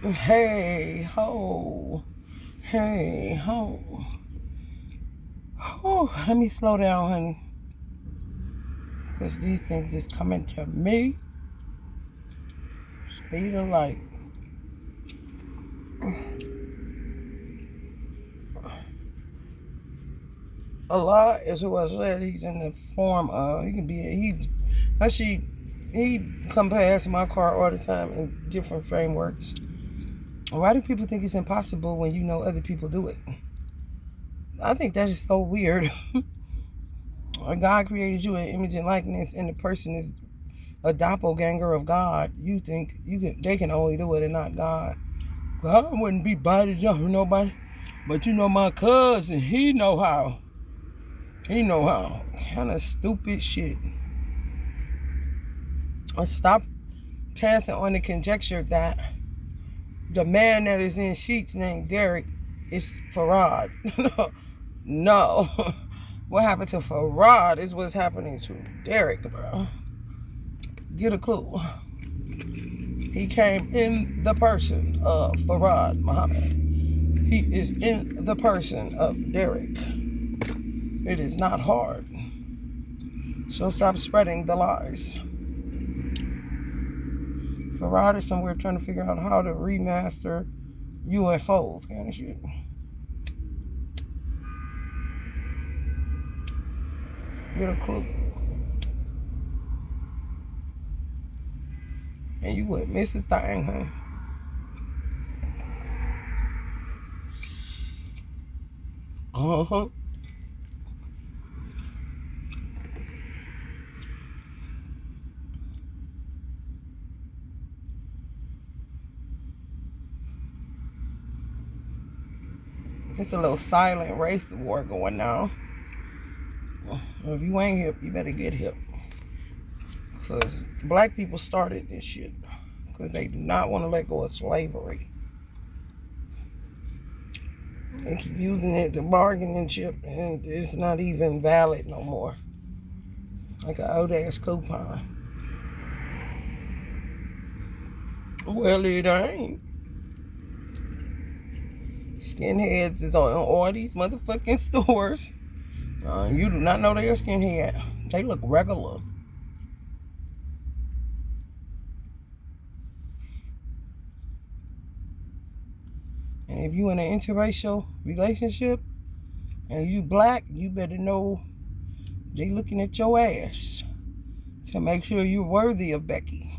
Hey ho, hey ho. Oh, let me slow down, honey, because these things is coming to me. Speed of light. Allah is who I said he's in the form of. He can be. He come past my car all the time in different frameworks. Why do people think it's impossible when you know other people do it? I think that is so weird. God created you in image and likeness, and the person is a doppelganger of God. You think they can only do it and not God. God wouldn't be body jumping nobody. But you know my cousin, he know how. He know how. Kind of stupid shit. And stop passing on the conjecture that the man that is in sheets named Derek is Farad. No. What happened to Farad is what's happening to Derek, bro. Get a clue. He came in the person of Farad Muhammad. He is in the person of Derek. It is not hard. So stop spreading the lies. Farad is somewhere trying to figure out how to remaster UFOs kind of shit. Get a clue. And you wouldn't miss a thing, huh? Uh-huh. It's a little silent race war going on. If you ain't hip, you better get hip. Because black people started this shit. Because they do not want to let go of slavery. They keep using it to bargaining chip, and it's not even valid no more. Like an old ass coupon. Well, it ain't. Skinheads is on all these motherfucking stores. You do not know they're a skinhead. They look regular. And if you in an interracial relationship and you black, you better know they looking at your ass to make sure you're worthy of Becky.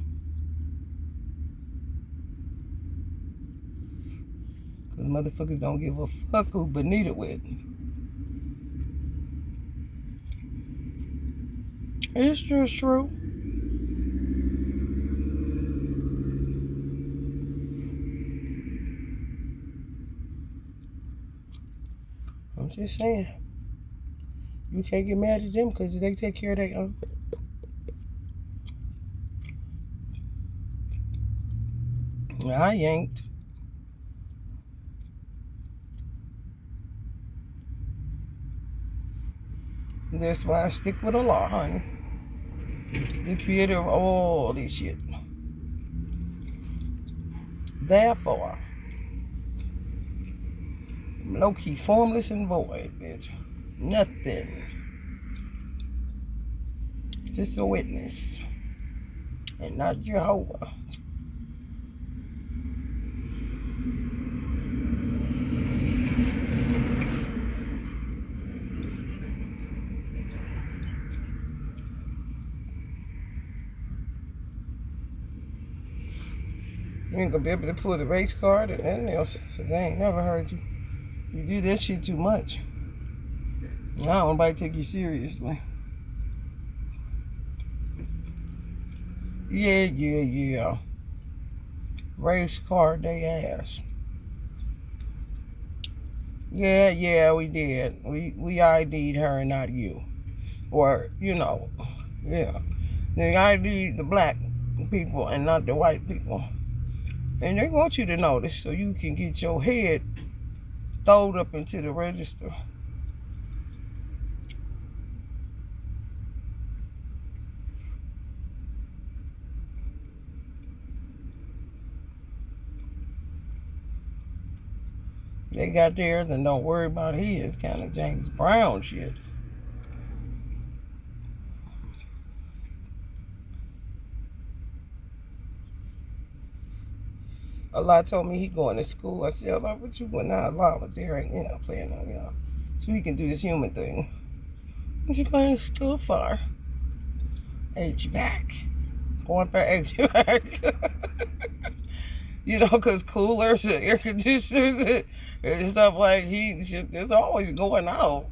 Because motherfuckers don't give a fuck who Benita with. It's just true. I'm just saying. You can't get mad at them because they take care of their own. I yanked. That's why I stick with Allah, honey. The creator of all this shit. Therefore, I'm low-key formless and void, bitch. Nothing. Just a witness. And not Jehovah. You ain't gonna be able to pull the race card and nothing else. Cause I ain't never heard you. You do that shit too much. I don't want nobody to take you seriously. Yeah. Race card they ass. Yeah, we did. We ID'd her and not you. Or, yeah. They ID'd the black people and not the white people. And they want you to notice so you can get your head throwed up into the register. They got theirs and don't worry about his. Kind of James Brown shit. Allah told me he going to school. I said, Allah, what you going out? Allah with Derek, playing on, so he can do this human thing. What you going to school for? HVAC. Going for HVAC. Because coolers and air conditioners and stuff like heat shit, it's always going out,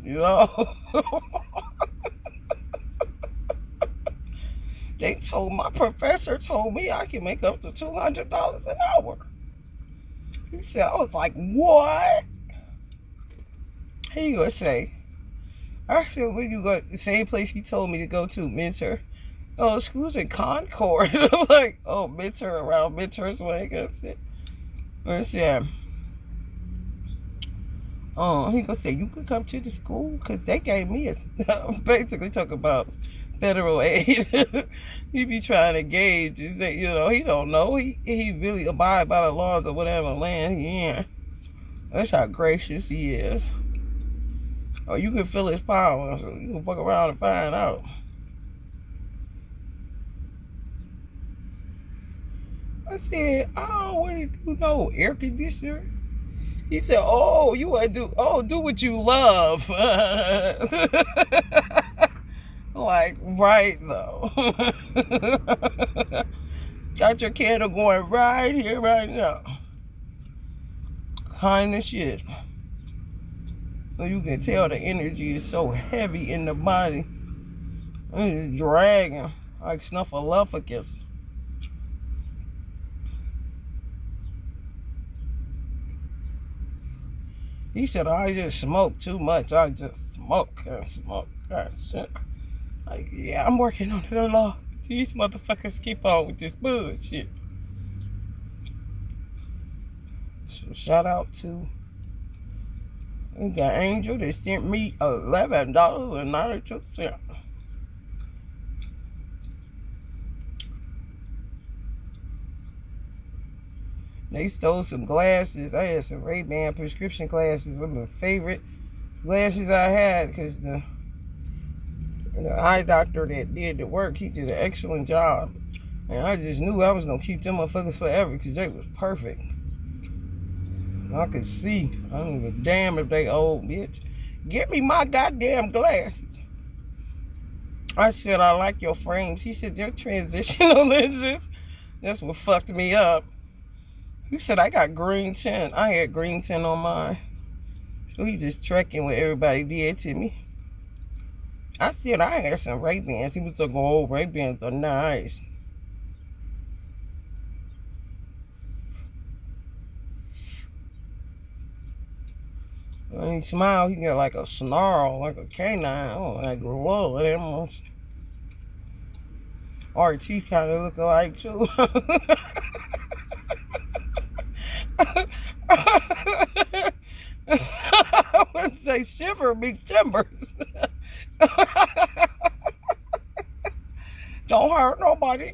My professor told me I can make up to $200 an hour. He said, I was like, what? He gonna say, I said, where you go? The same place he told me to go to, Mentor. Oh, school's in Concord. I'm like, oh, Mentor, around Mentor's way. That's it. Yeah. He gonna say, you could come to the school? Because they gave me basically talk about federal aid. He be trying to gauge. He say, he don't know. He really abide by the laws of whatever land he in. That's how gracious he is. Oh, you can feel his power, so you can fuck around and find out. I said, oh, what did you know? Air conditioner? He said, oh, you want to do what you love. Like, right, though. Got your candle going right here, right now. Kind of shit. You can tell the energy is so heavy in the body. It's dragging like Snuffleupagus. He said, I just smoke too much. I just smoke and smoke. Shit. Like, yeah, I'm working on it a lot. These motherfuckers keep on with this bullshit. So shout out to the angel that sent me $11.92. They stole some glasses. I had some Ray-Ban prescription glasses. One of my favorite glasses I had because the eye doctor that did the work, he did an excellent job. And I just knew I was going to keep them motherfuckers forever because they was perfect. I could see. I don't give a damn if they old, bitch. Get me my goddamn glasses. I said, I like your frames. He said, they're transitional lenses. That's what fucked me up. He said, I got green tint. I had green tint on mine. So he just trekking what everybody did to me. I said, I had some Ray-Bans. He was like, oh, Ray-Bans are nice. When he smiled, he got like a snarl, like a canine. Oh, like, whoa, that almost. RT kind of look alike, too. I wouldn't say shiver big timbers. Don't hurt nobody.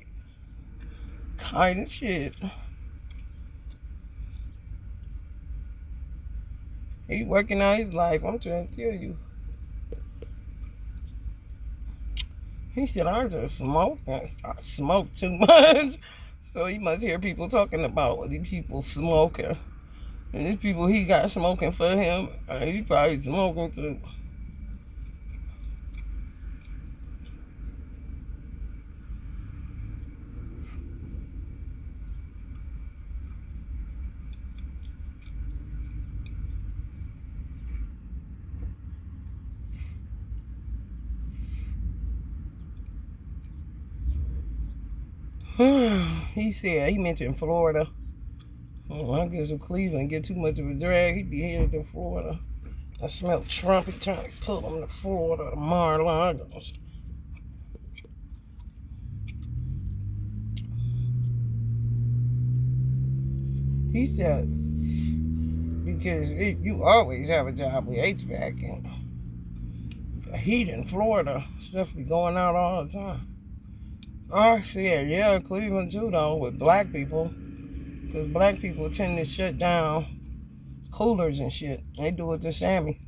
Kind of shit. He working out his life. I'm trying to tell you. He said, I just smoke. I smoke too much. So he must hear people talking about what these people smoking. And these people he got smoking for him, he probably smoking too. He said, he mentioned Florida. I guess if Cleveland get too much of a drag, he'd be headed to Florida. I smell Trump. He trying to pull him to Florida, Mar-a-Lagos. He said, because you always have a job with HVAC and heat in Florida. Stuff be going out all the time. I said, yeah, Cleveland too, though, with black people. Because black people tend to shut down coolers and shit. They do it to Sammy,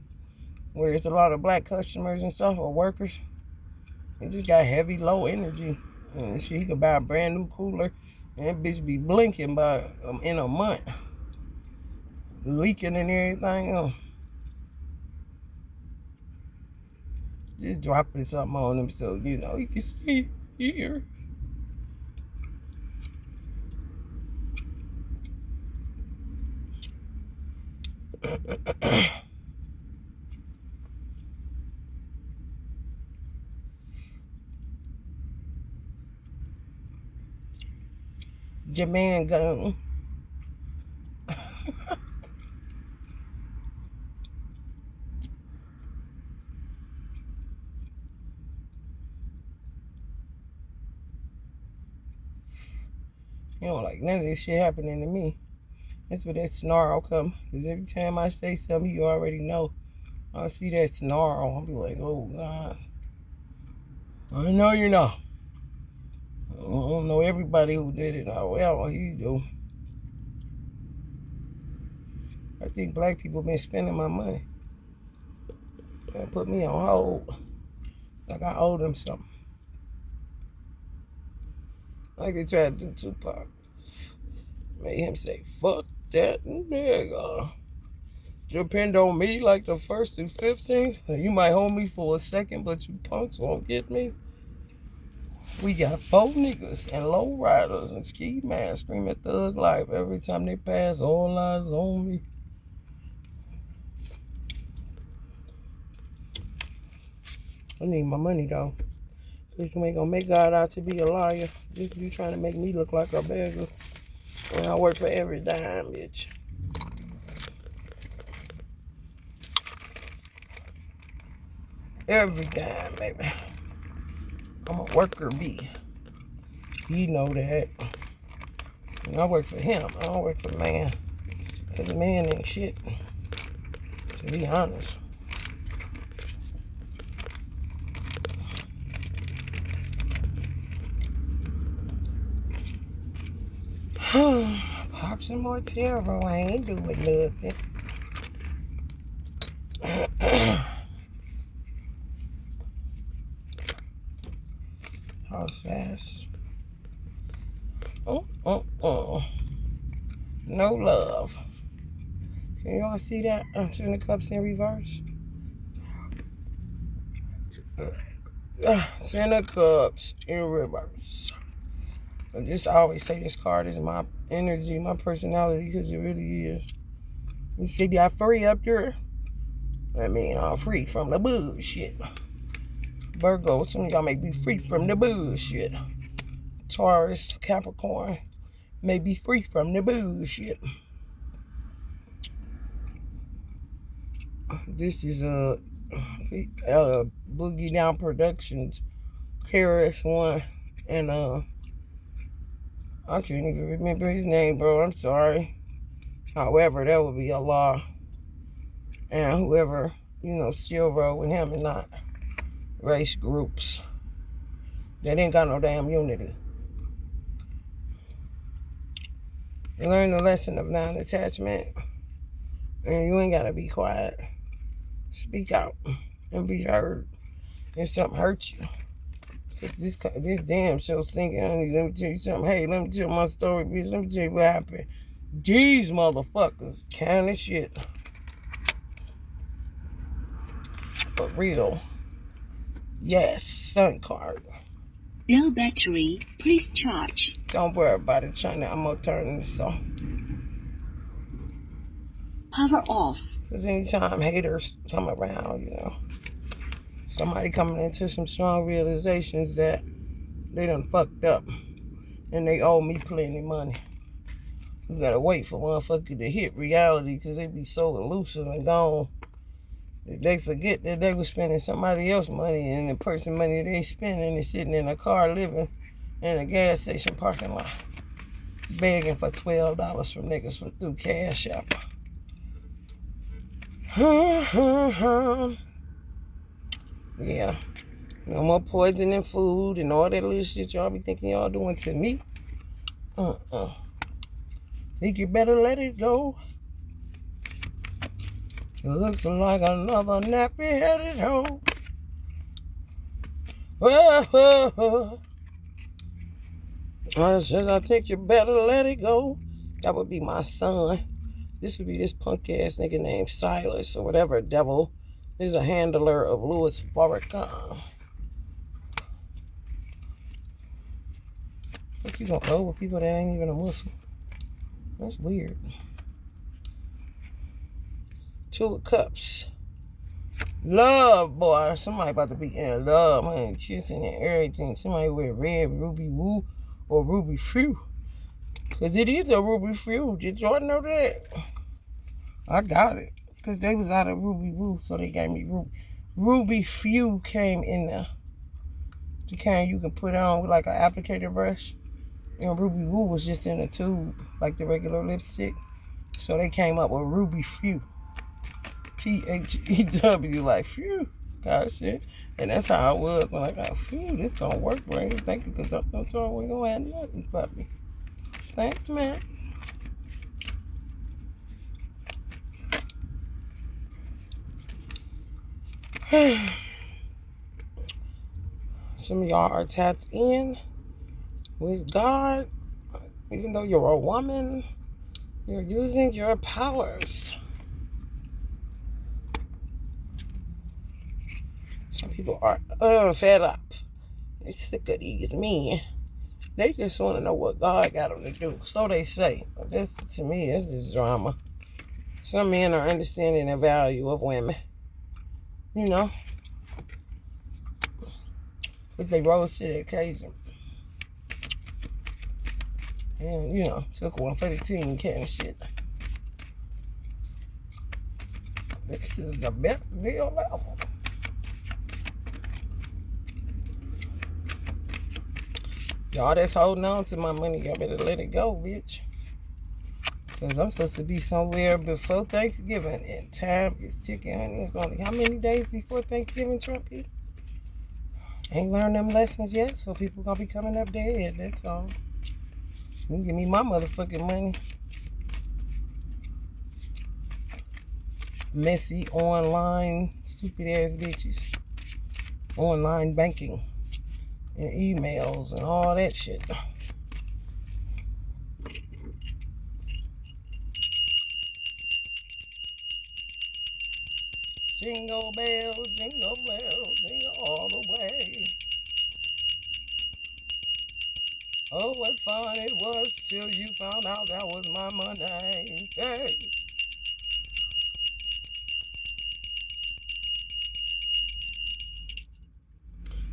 where it's a lot of black customers and stuff or workers. They just got heavy, low energy. And shit, he could buy a brand new cooler and that bitch be blinking by in a month. Leaking and everything. Just dropping something on him so, you know, you can see here. Your man gone. You don't like none of this shit happening to me. That's where that snarl come. Because every time I say something, you already know. I see that snarl. I'll be like, oh, God. I know you know. I don't know everybody who did it. Oh, well, you do. I think black people been spending my money. And put me on hold. Like I owe them something. Like they tried to do Tupac. Made him say, fuck that nigga. Depend on me like the 1st through 15th. You might hold me for a second, but you punks won't get me. We got 4 niggas and low riders and ski masks screaming thug life every time they pass. All eyes on me. I need my money though. Cause you ain't gonna make God out to be a liar. You trying to make me look like a beggar. And I work for every dime, bitch. Every dime, baby. I'm a worker bee. He know that. And I work for him. I don't work for the man. Cause the man ain't shit. To be honest. Pop some more terrible. I ain't doing nothing. How's fast? No love. Can y'all see that? I'm turning the cups in reverse. Send the cups in reverse. I just always say this card is my energy, my personality, because it really is. You see, I'm free up there. I mean, I'm free from the bullshit. Virgo, some of y'all may be free from the bullshit. Taurus, Capricorn may be free from the bullshit. This is a Boogie Down Productions, KRS-One, and I can't even remember his name, bro. I'm sorry. However, that would be a law. And whoever, you know, still roll with him and not race groups. They ain't got no damn unity. You learn the lesson of non-attachment. And you ain't gotta be quiet. Speak out and be heard if something hurts you. This damn show sinking, honey. Let me tell you something. Hey, let me tell my story, bitch. Let me tell you what happened. These motherfuckers kind of shit. For real. Yes, sun card. Low battery, please charge. Don't worry about it, China. I'm gonna turn this off. Power off. Because anytime haters come around, you know, somebody coming into some strong realizations that they done fucked up and they owe me plenty of money. You gotta wait for motherfucker to hit reality because they be so elusive and gone. They forget that they was spending somebody else's money and the person money they spending is sitting in a car living in a gas station parking lot begging for $12 from niggas through Cash App. Yeah. No more poisoning food and all that little shit y'all be thinking y'all doing to me. Think you better let it go. It looks like another nappy-headed hoe. Whoa, whoa, whoa. Says I think you better let it go. That would be my son. This would be this punk ass nigga named Silas or whatever devil. He's a handler of Louis Farrakhan. Fuck you gonna go with people that ain't even a Muslim? That's weird. Two of Cups. Love, boy. Somebody about to be in love, man. Kissing and everything. Somebody with red ruby woo or ruby fruit. Because it is a ruby fruit. Did y'all know that? I got it. Because they was out of ruby woo, so they gave me ruby. Ruby Few came in there. The kind you can put on with like an applicator brush. And Ruby Woo was just in a tube, like the regular lipstick. So they came up with Ruby Few. P-H-E-W, like, phew, gosh, shit. And that's how I was when I got, phew, this gonna work, right? Thank you, because don't tell we gonna have nothing for me. Thanks, man. Some of y'all are tapped in with God. Even though you're a woman, you're using your powers. Some people are fed up. They sick of these men. They just want to know what God got them to do. So they say. But this, to me, this is drama. Some men are understanding the value of women. You know. But they rose to the occasion. And, you know, took one for the team kind of shit. This is the best deal ever. Y'all that's holding on to my money, y'all better let it go, bitch. Because I'm supposed to be somewhere before Thanksgiving. And time is ticking, honey. It's only how many days before Thanksgiving, Trumpy? Ain't learned them lessons yet, so people gonna be coming up dead, that's all. You can give me my motherfucking money. Messy, online, stupid ass bitches. Online banking. And emails and all that shit. Jingle bells, jingle all the way. Oh, what fun it was till you found out that was my money. Hey.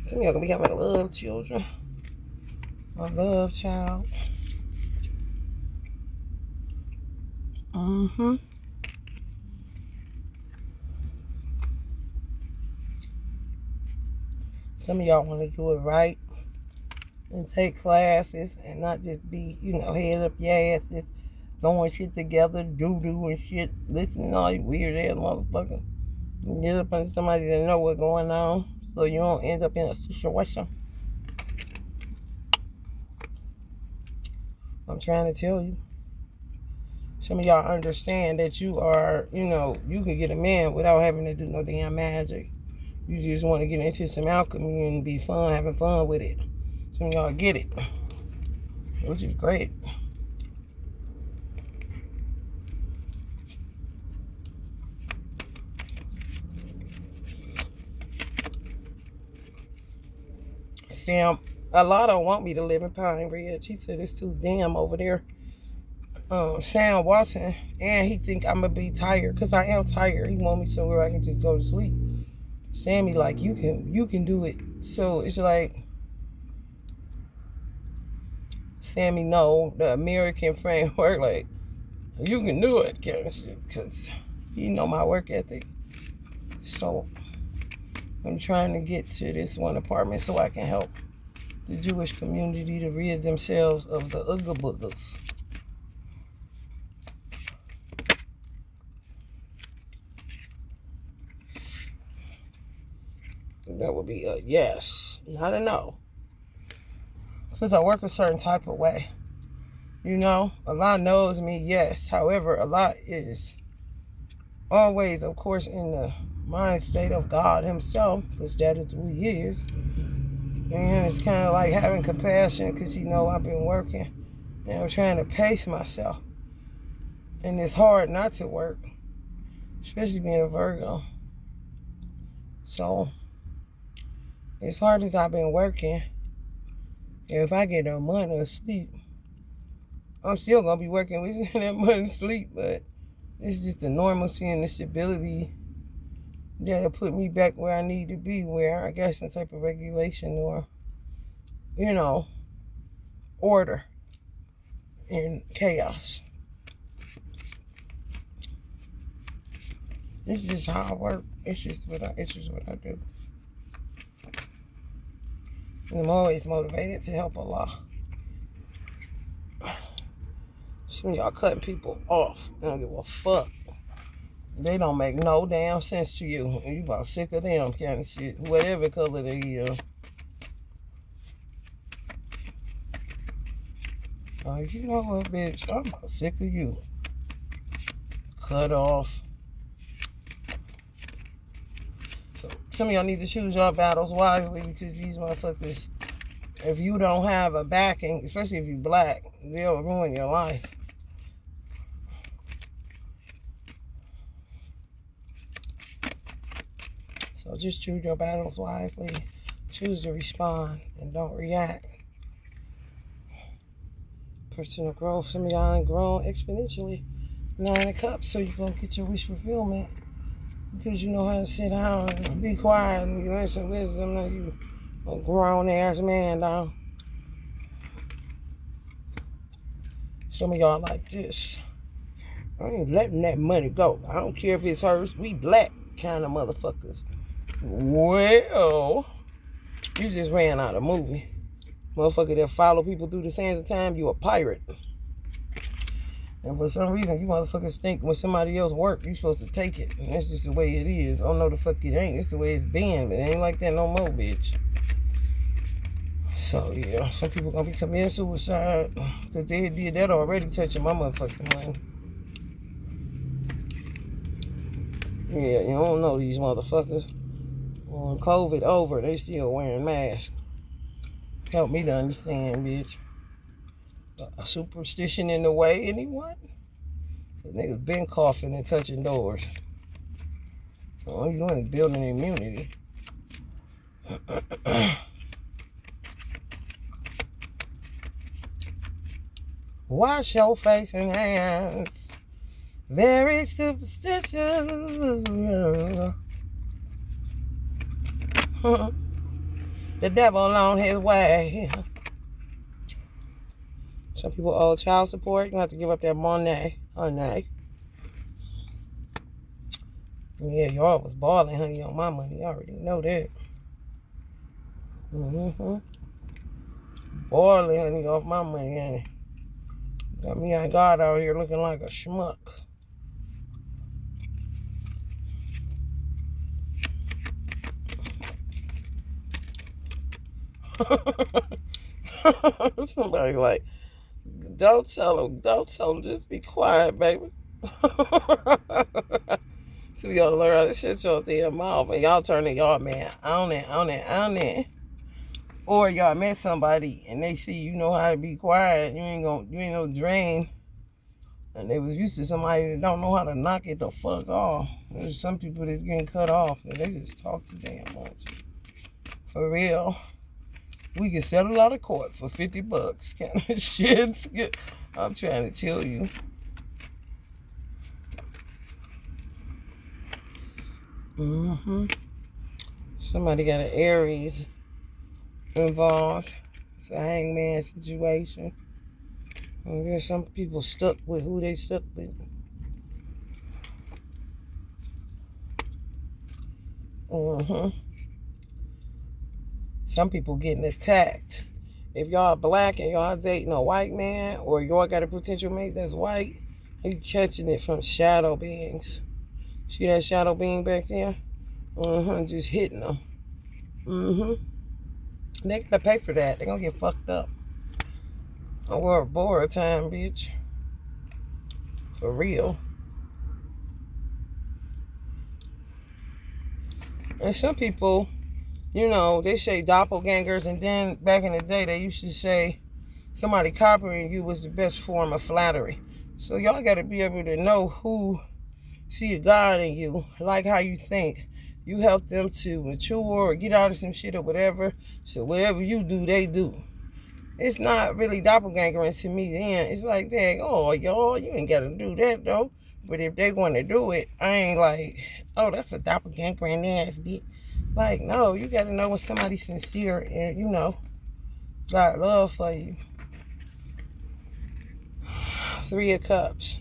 Some of y'all gonna be having love children. A love child. Mm-hmm. Some of y'all want to do it right and take classes and not just be, you know, head up your asses, throwing shit together, doo-doo and shit, listening to all you weird ass motherfuckers. You get up on somebody that know what's going on so you don't end up in a situation. I'm trying to tell you. Some of y'all understand that you are, you know, you can get a man without having to do no damn magic. You just want to get into some alchemy and be fun, having fun with it. Some of y'all get it, which is great. Sam, a lot of want me to live in Pine Ridge. She said it's too damn over there. Sam Watson, and he think I'm gonna be tired because I am tired. He want me somewhere I can just go to sleep. Sammy like you can do it. So it's like Sammy know the American framework like you can do it because he know my work ethic. So I'm trying to get to this one apartment so I can help the Jewish community to rid themselves of the Ooga Boogers. That would be a yes, not a no. Since I work a certain type of way, you know, a lot knows me, yes. However, a lot is always, of course, in the mind state of God himself, because that is who he is. And it's kind of like having compassion because you know I've been working and I'm trying to pace myself. And it's hard not to work, especially being a Virgo. So, as hard as I've been working, if I get a month of sleep, I'm still going to be working with that month of sleep, but it's just the normalcy and the stability that'll put me back where I need to be, where I got some type of regulation or, you know, order in chaos. It's just how I work. It's just what I do. And I'm always motivated to help Allah. Some of y'all cutting people off. I don't give a fuck. They don't make no damn sense to you. And you about sick of them kind of shit. Whatever color they are. You know what, bitch? I'm about sick of you. Cut off. So some of y'all need to choose your battles wisely because these motherfuckers, if you don't have a backing, especially if you black, they'll ruin your life. So just choose your battles wisely. Choose to respond and don't react. Personal growth. Some of y'all ain't grown exponentially. 9 of Cups, so you're going to get your wish fulfillment. Because you know how to sit down and be quiet and you have some wisdom. Now you a grown-ass man, dog. Some of y'all like this. I ain't letting that money go. I don't care if it's hers. We black kind of motherfuckers. Well, you just ran out of movie. Motherfucker that follow people through the sands of time, you a pirate. And for some reason, you motherfuckers think when somebody else work, you supposed to take it. And that's just the way it is. Oh, no, the fuck it ain't. It's the way it's been. But it ain't like that no more, bitch. So, yeah, some people gonna be committing suicide because they did that already, touching my motherfucking money. Yeah, you don't know these motherfuckers. When COVID over, they still wearing masks. Help me to understand, bitch. A superstition in the way, anyone? The niggas been coughing and touching doors. All you doing is building immunity. Wash your face and hands. Very superstitious. The devil on his way. Some people owe child support. You have to give up that money. Yeah, y'all was balling, honey, on my money. I already know that. Balling, honey, off my money, honey. Got me and God out here looking like a schmuck. Somebody like, don't tell him, just be quiet, baby. So y'all learn how to shut your damn mouth and y'all turning y'all man on it. Or y'all met somebody and they see you know how to be quiet, you ain't no drain. And they was used to somebody that don't know how to knock it the fuck off. There's some people that's getting cut off and they just talk too damn much. For real. We can settle out of court for $50 kind of shit. I'm trying to tell you. Somebody got an Aries involved. It's a hangman situation. And there's some people stuck with who they stuck with. Some people getting attacked. If y'all black and y'all dating a white man, or y'all got a potential mate that's white, you catching it from shadow beings. See that shadow being back there? Just hitting them. They gotta pay for that. They gonna get fucked up. Or borrow time, bitch. For real. And some people, you know, they say doppelgangers, and then back in the day, they used to say somebody copying you was the best form of flattery. So y'all got to be able to know who see a God in you, like how you think. You help them to mature or get out of some shit or whatever. So whatever you do, they do. It's not really doppelgangering to me then. It's like, dang, oh, y'all, you ain't got to do that, though. But if they want to do it, I ain't like, oh, that's a doppelgangering ass bitch. Like, no, you got to know when somebody's sincere and, you know, got love for you. 3 of Cups.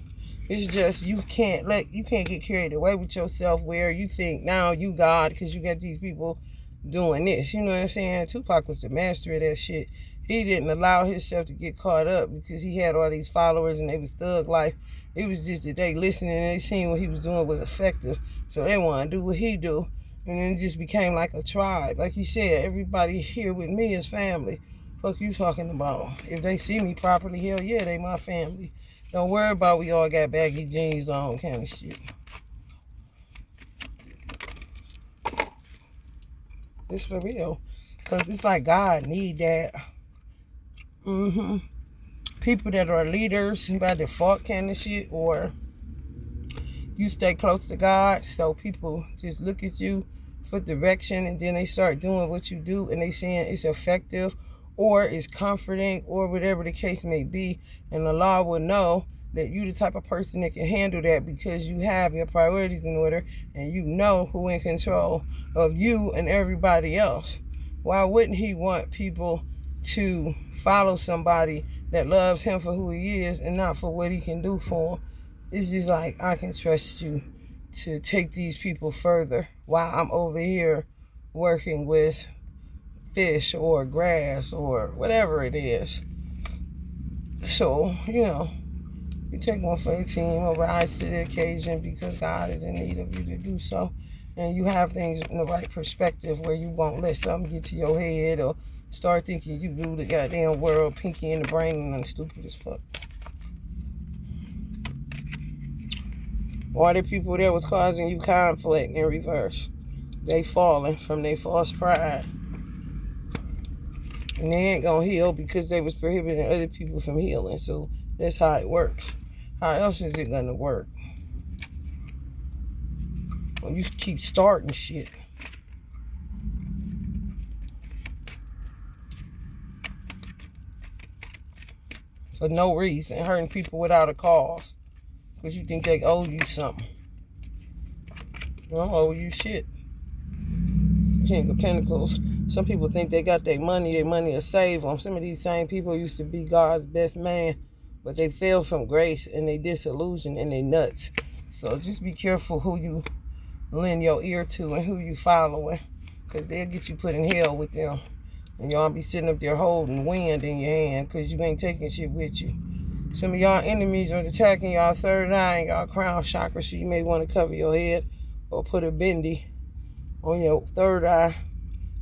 It's just you can't get carried away with yourself where you think now you God because you got these people doing this. You know what I'm saying? Tupac was the master of that shit. He didn't allow himself to get caught up because he had all these followers and they was thug life. It was just that they listening and they seen what he was doing was effective. So they want to do what he do. And then it just became like a tribe. Like you said, everybody here with me is family. Fuck you talking about? If they see me properly, hell yeah, they my family. Don't worry about we all got baggy jeans on kind of shit. This for real. Because it's like God need that. People that are leaders by default kind of shit, or you stay close to God so people just look at you for direction and then they start doing what you do and they saying it's effective or it's comforting or whatever the case may be, and the law will know that you the type of person that can handle that because you have your priorities in order and you know who in control of you and everybody else. Why wouldn't he want people to follow somebody that loves him for who he is and not for what he can do for them? It's just like, I can trust you to take these people further while I'm over here working with fish or grass or whatever it is. So, you know, you take one for the team or rise to the occasion because God is in need of you to do so. And you have things in the right perspective where you won't let something get to your head or start thinking you rule the goddamn world, pinky in the brain, and stupid as fuck. All the people that was causing you conflict in reverse, they falling from their false pride. And they ain't gonna heal because they was prohibiting other people from healing. So that's how it works. How else is it gonna work? Well, you keep starting shit. For no reason, hurting people without a cause. Because you think they owe you something. They don't owe you shit. King of Pentacles. Some people think they got their money will save them. Some of these same people used to be God's best man, but they fell from grace and they disillusioned and they nuts. So just be careful who you lend your ear to and who you following, because they'll get you put in hell with them. And y'all be sitting up there holding wind in your hand because you ain't taking shit with you. Some of y'all enemies are attacking y'all third eye and y'all crown chakra, so you may want to cover your head or put a bendy on your third eye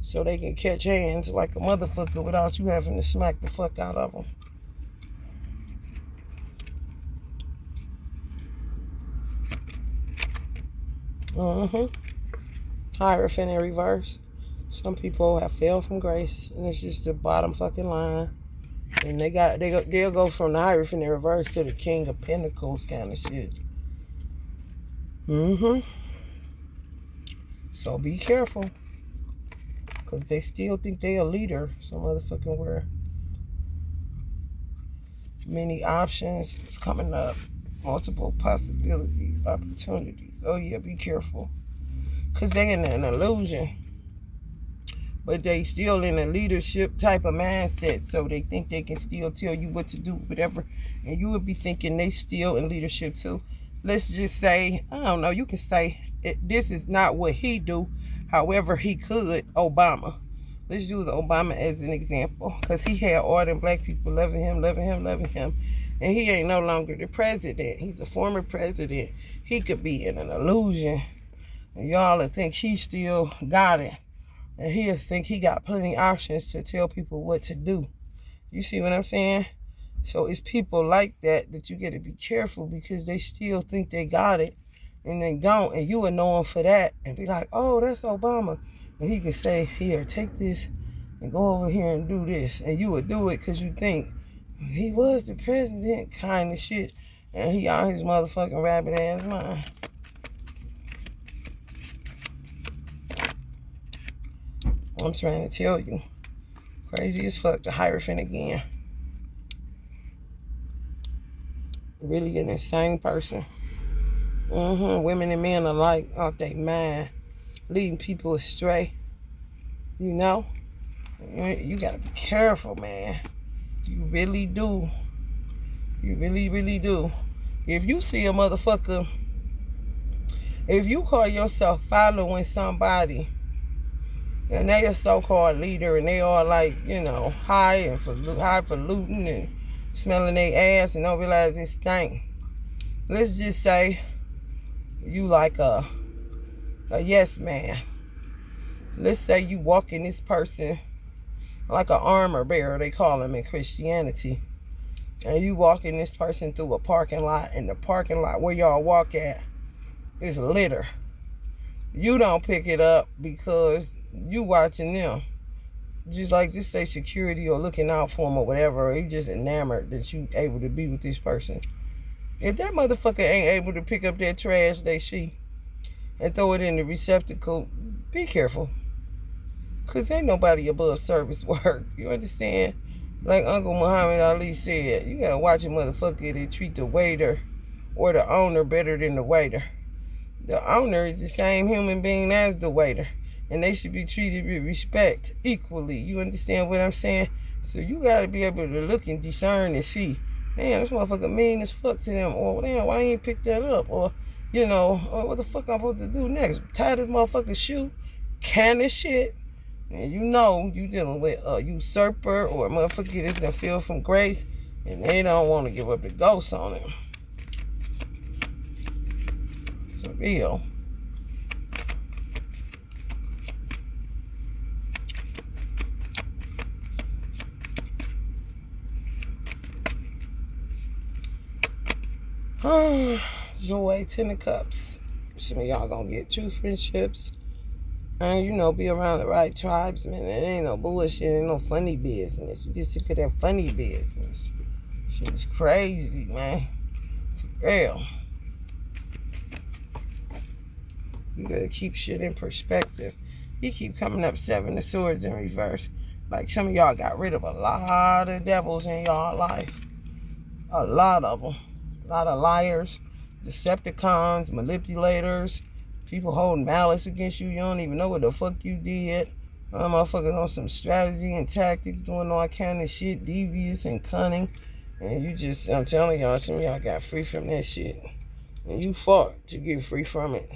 so they can catch hands like a motherfucker without you having to smack the fuck out of them. Hierophant in reverse. Some people have failed from grace, and it's just the bottom fucking line. And they'll go from the Hierophant in reverse to the King of Pentacles kind of shit. So be careful, because they still think they a leader some motherfucking where. Many options is coming up. Multiple possibilities, opportunities. Oh yeah, be careful. Because they in an illusion. But they still in a leadership type of mindset. So they think they can still tell you what to do, whatever. And you would be thinking they still in leadership too. Let's just say, I don't know, you can say this is not what he do. However, he could, Obama. Let's use Obama as an example. Because he had all them black people loving him. And he ain't no longer the president. He's a former president. He could be in an illusion. And y'all will think he still got it. And he'll think he got plenty of options to tell people what to do. You see what I'm saying? So it's people like that you got to be careful because they still think they got it. and they don't, and you would know him for that and be like, oh, that's Obama. And he could say, here, take this and go over here and do this. And you would do it because you think he was the president kind of shit. And he on his motherfucking rabbit ass mind. I'm trying to tell you. Crazy as fuck, the Hierophant again. Really an insane person. Women and men alike off their mind, leading people astray. You know, you gotta be careful, man. You really do. You really, really do. If you see a motherfucker, if you call yourself following somebody, and they a so-called leader, and they all like, you know, highfalutin and smelling their ass and don't realize it stink. Let's just say you like a yes man. Let's say you walking this person like an armor bearer, they call him in Christianity. And you walking this person through a parking lot, and the parking lot where y'all walk at is litter. You don't pick it up because you watching them. Just say security or looking out for them or whatever, or you just enamored that you able to be with this person. If that motherfucker ain't able to pick up that trash they see and throw it in the receptacle, be careful. Because ain't nobody above service work. You understand? Like Uncle Muhammad Ali said, you gotta watch a motherfucker that treat the waiter or the owner better than the waiter. The owner is the same human being as the waiter, and they should be treated with respect equally. You understand what I'm saying? So you gotta be able to look and discern and see, man, this motherfucker mean as fuck to them, or damn, why ain't pick that up, or you know, or what the fuck I'm supposed to do next? Tie this motherfucker's shoe, can this shit, and you know you dealing with a usurper or a motherfucker that's gonna feel from grace, and they don't want to give up the ghost on him. For real. Joy, 10 of Cups. Some of y'all gonna get true friendships. And you know, be around the right tribesmen. It ain't no bullshit, ain't no funny business. You get sick of that funny business. Shit is crazy, man. For real. You gotta keep shit in perspective. You keep coming up 7 of Swords in reverse. Like some of y'all got rid of a lot of devils in y'all life. A lot of them. A lot of liars, Decepticons, manipulators, people holding malice against you. You don't even know what the fuck you did. Motherfuckers on some strategy and tactics, doing all kind of shit, devious and cunning. And you just, I'm telling y'all, some of y'all got free from that shit. And you fought to get free from it.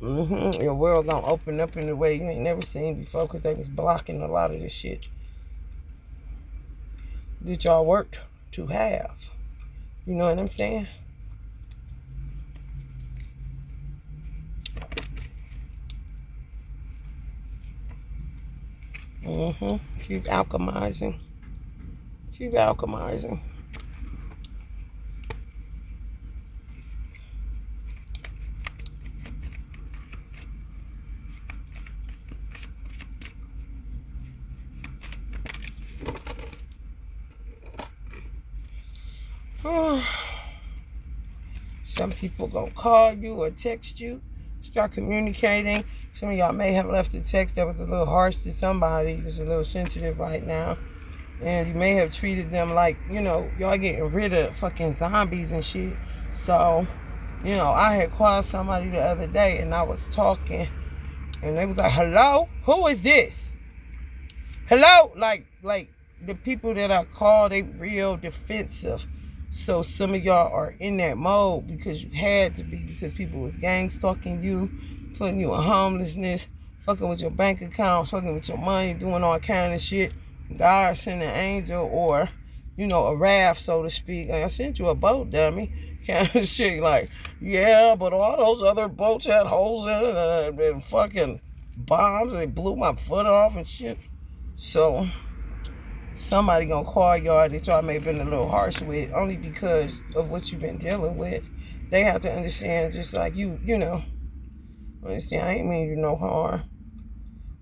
Your world gonna open up in a way you ain't never seen before, because they was blocking a lot of this shit that y'all worked to have. You know what I'm saying? Keep alchemizing. Keep alchemizing. Some people gonna call you or text you, start communicating. Some of y'all may have left a text that was a little harsh to somebody, that's a little sensitive right now. And you may have treated them like, you know, y'all getting rid of fucking zombies and shit. So, you know, I had called somebody the other day and I was talking and they was like, hello? Who is this? Hello? Like the people that I call, they real defensive. So some of y'all are in that mode because you had to be, because people was gang stalking you, putting you in homelessness, fucking with your bank accounts, fucking with your money, doing all kind of shit. God sent an angel or, you know, a raft, so to speak. And I sent you a boat, dummy. Kind of shit like, yeah, but all those other boats had holes in it and fucking bombs. They blew my foot off and shit. So somebody gonna call y'all that y'all may have been a little harsh with, only because of what you've been dealing with. they have to understand, just like you know. Understand, I ain't mean you no harm.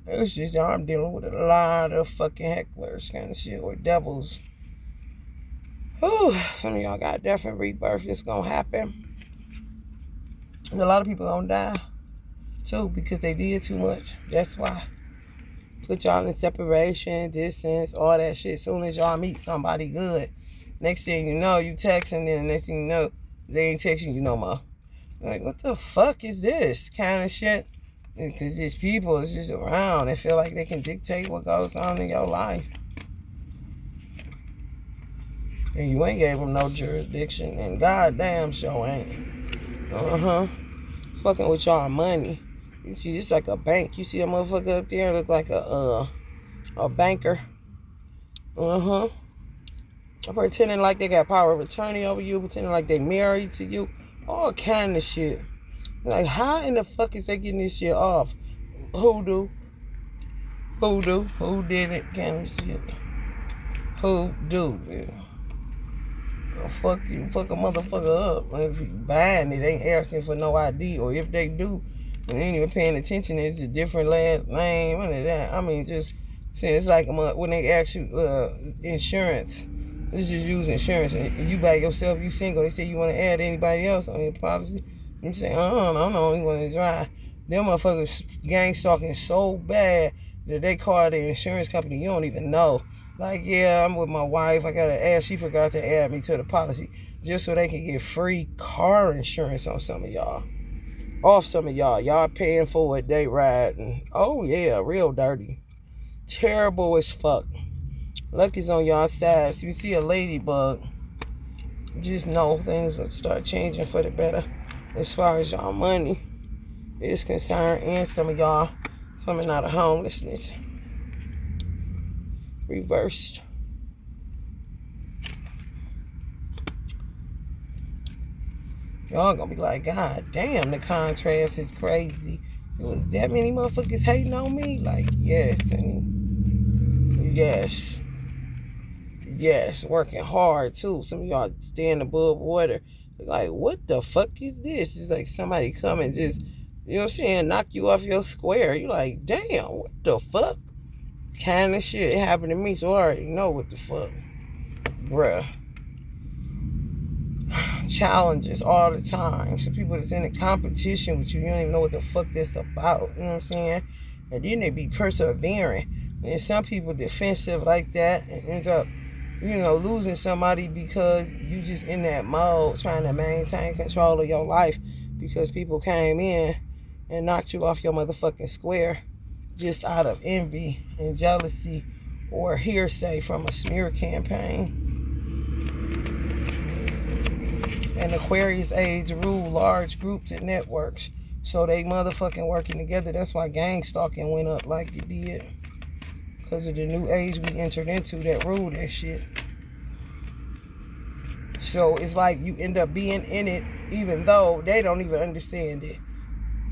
It's just I'm dealing with a lot of fucking hecklers kind of shit, or devils. Whew, some of y'all got death and rebirth that's gonna happen. And a lot of people gonna die too because they did too much. That's why. Put y'all in separation, distance, all that shit. Soon as y'all meet somebody good, next thing you know, you texting, and next thing you know, they ain't texting you no more. Like, what the fuck is this kind of shit? Because these people is just around and feel like they can dictate what goes on in your life. And you ain't gave them no jurisdiction, and goddamn sure ain't. Fucking with y'all money. You see, it's like a bank. You see a motherfucker up there look like a banker. Pretending like they got power of attorney over you, pretending like they married to you, all kind of shit. Like, how in the fuck is they getting this shit off? Who did it? Kind of shit. Who do? Yeah. Well, fuck you, fuck a motherfucker up. If you buying it, they ain't asking for no ID, or if they do, they ain't even paying attention. It's a different last name and that. I mean, just saying, it's like when they ask you insurance. Let's just use insurance. And you by yourself, you single. They say you want to add anybody else on your policy. You say, I'm the only one to drive. Them motherfuckers gang stalking so bad that they call the insurance company. You don't even know. Like, yeah, I'm with my wife. I got to ask. She forgot to add me to the policy just so they can get free car insurance on some of y'all. Off some of y'all. Y'all paying for a day ride. And, oh, yeah, real dirty. Terrible as fuck. Lucky's on y'all side. So you see a ladybug, just know things will start changing for the better as far as y'all money is concerned, and some of y'all coming out of homelessness. Reversed. Y'all gonna be like, God damn, the contrast is crazy. It was that many motherfuckers hating on me? Like, yes, honey. Yes, working hard too. Some of y'all staying above water. Like, what the fuck is this? It's like somebody come and just, you know what I'm saying, knock you off your square. You like, damn, what the fuck? Kind of shit happened to me, so I already know what the fuck. Bruh. Challenges all the time. Some people that's in a competition with you, you don't even know what the fuck that's about. You know what I'm saying? And then they be persevering. And some people defensive like that and ends up, you know, losing somebody because you just in that mode trying to maintain control of your life because people came in and knocked you off your motherfucking square just out of envy and jealousy or hearsay from a smear campaign. And Aquarius age rule large groups and networks. So they motherfucking working together. That's why gang stalking went up like it did. Because of the new age we entered into that rule that shit. So it's like you end up being in it even though they don't even understand it.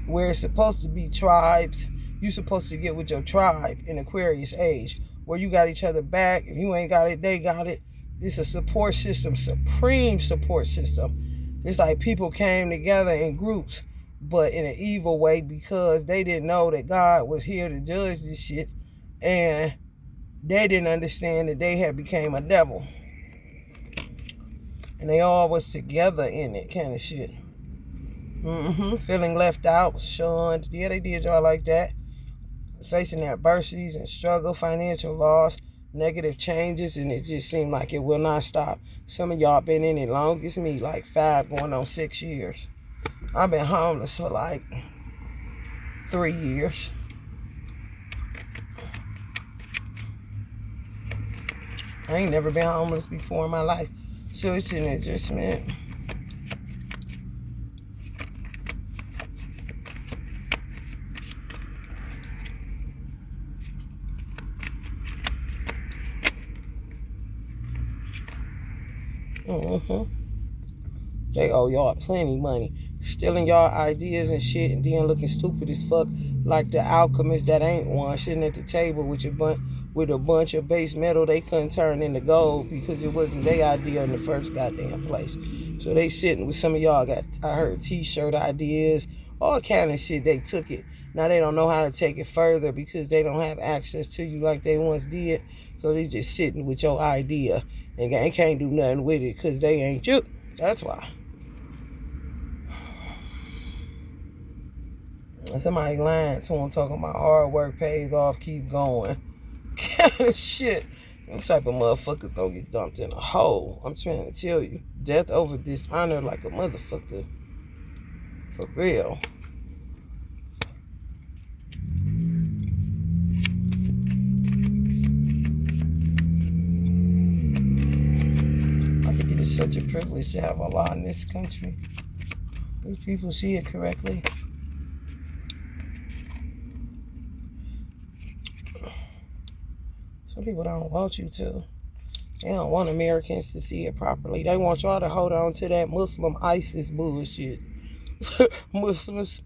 Where it's supposed to be tribes, you supposed to get with your tribe in Aquarius age. Where you got each other back. If you ain't got it, they got it. It's a support system, supreme support system. It's like people came together in groups, but in an evil way because they didn't know that God was here to judge this shit. And they didn't understand that they had became a devil. And they all was together in it kind of shit. Feeling left out, shunned. Yeah, they did y'all like that. Facing adversities and struggle, financial loss, negative changes, and it just seemed like it will not stop. Some of y'all been in it long as me, like 5 going on 6 years. I've been homeless for like 3 years. I ain't never been homeless before in my life. So it's an adjustment. They owe y'all plenty money. Stealing y'all ideas and shit and then looking stupid as fuck like the alchemist that ain't one. Sitting at the table with your with a bunch of base metal they couldn't turn into gold because it wasn't their idea in the first goddamn place. So they sitting with some of y'all got, I heard t-shirt ideas, all kind of shit. They took it. Now they don't know how to take it further because they don't have access to you like they once did. So they just sitting with your idea and they can't do nothing with it because they ain't you. That's why. Somebody lying to them talking about hard work pays off, keep going. Kind of shit. Them type of motherfuckers gonna get dumped in a hole. I'm trying to tell you. Death over dishonor like a motherfucker. For real. I think it is such a privilege to have Allah in this country. These people see it correctly. Some people don't want you to. They don't want Americans to see it properly. They want y'all to hold on to that Muslim ISIS bullshit. Muslims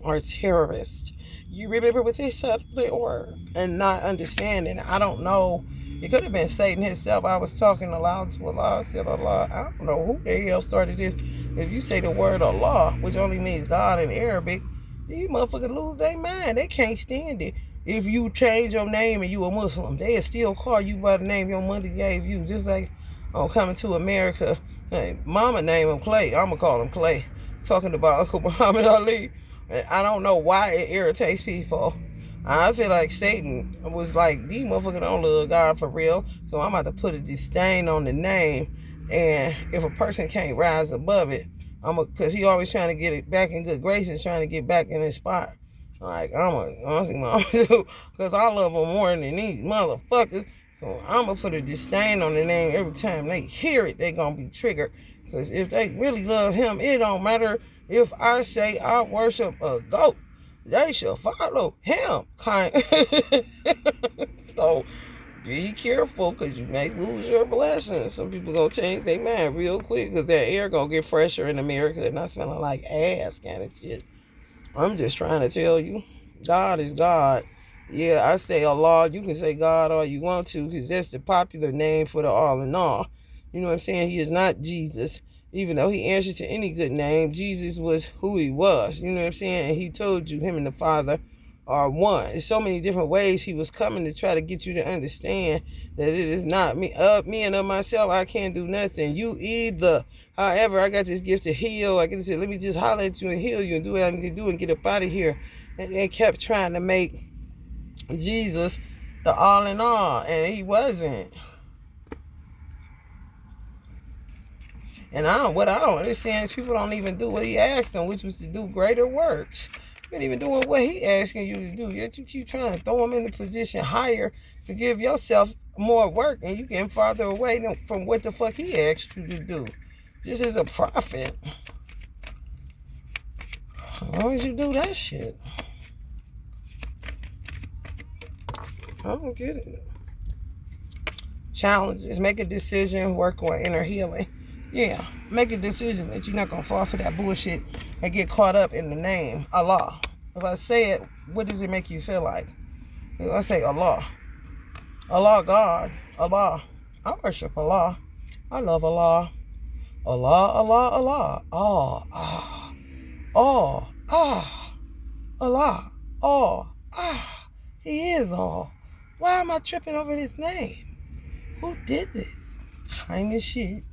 are terrorists. You remember what they said they were? And not understanding. I don't know. It could have been Satan himself. I was talking aloud to Allah. I said, Allah, I don't know who the hell started this. If you say the word Allah, which only means God in Arabic, these motherfuckers lose their mind. They can't stand it. If you change your name and you a Muslim, they'll still call you by the name your mother gave you. Just like I'm coming to America. Hey, mama name him Clay. I'm going to call him Clay. Talking about Uncle Muhammad Ali. And I don't know why it irritates people. I feel like Satan was like, these motherfuckers don't love God for real. So I'm about to put a disdain on the name. And if a person can't rise above it, because he always trying to get it back in good graces, trying to get back in his spot. Like, because I love them more than these motherfuckers. So I'm going to put a disdain on the name every time they hear it. They going to be triggered. Because if they really love him, it don't matter if I say I worship a goat. They shall follow him. So be careful because you may lose your blessings. Some people going to change their mind real quick because their air going to get fresher in America and not smelling like ass kind of shit. I'm just trying to tell you, God is God. Yeah, I say Allah. You can say God all you want to because that's the popular name for the all in all. You know what I'm saying? He is not Jesus. Even though he answered to any good name, Jesus was who he was. You know what I'm saying? And he told you him and the Father are one. There's so many different ways he was coming to try to get you to understand that it is not me. Me and of myself, I can't do nothing. You either. However, I got this gift to heal. I can say, let me just holler at you and heal you and do what I need to do and get up out of here. And they kept trying to make Jesus the all in all. And he wasn't. And what I don't understand is people don't even do what he asked them, which was to do greater works. You ain't even doing what he asking you to do. Yet you keep trying to throw him in the position higher to give yourself more work. And you getting farther away from what the fuck he asked you to do. This is a prophet. Why would you do that shit? I don't get it. Challenges. Make a decision. Work on inner healing. Yeah. Make a decision that you're not going to fall for that bullshit and get caught up in the name Allah. If I say it, what does it make you feel like? If I say Allah. Allah, God. Allah. I worship Allah. I love Allah. Allah, Allah, Allah. Oh, ah. Oh, ah. Allah. Oh, ah. He is all. Why am I tripping over this name? Who did this? Kind of shit.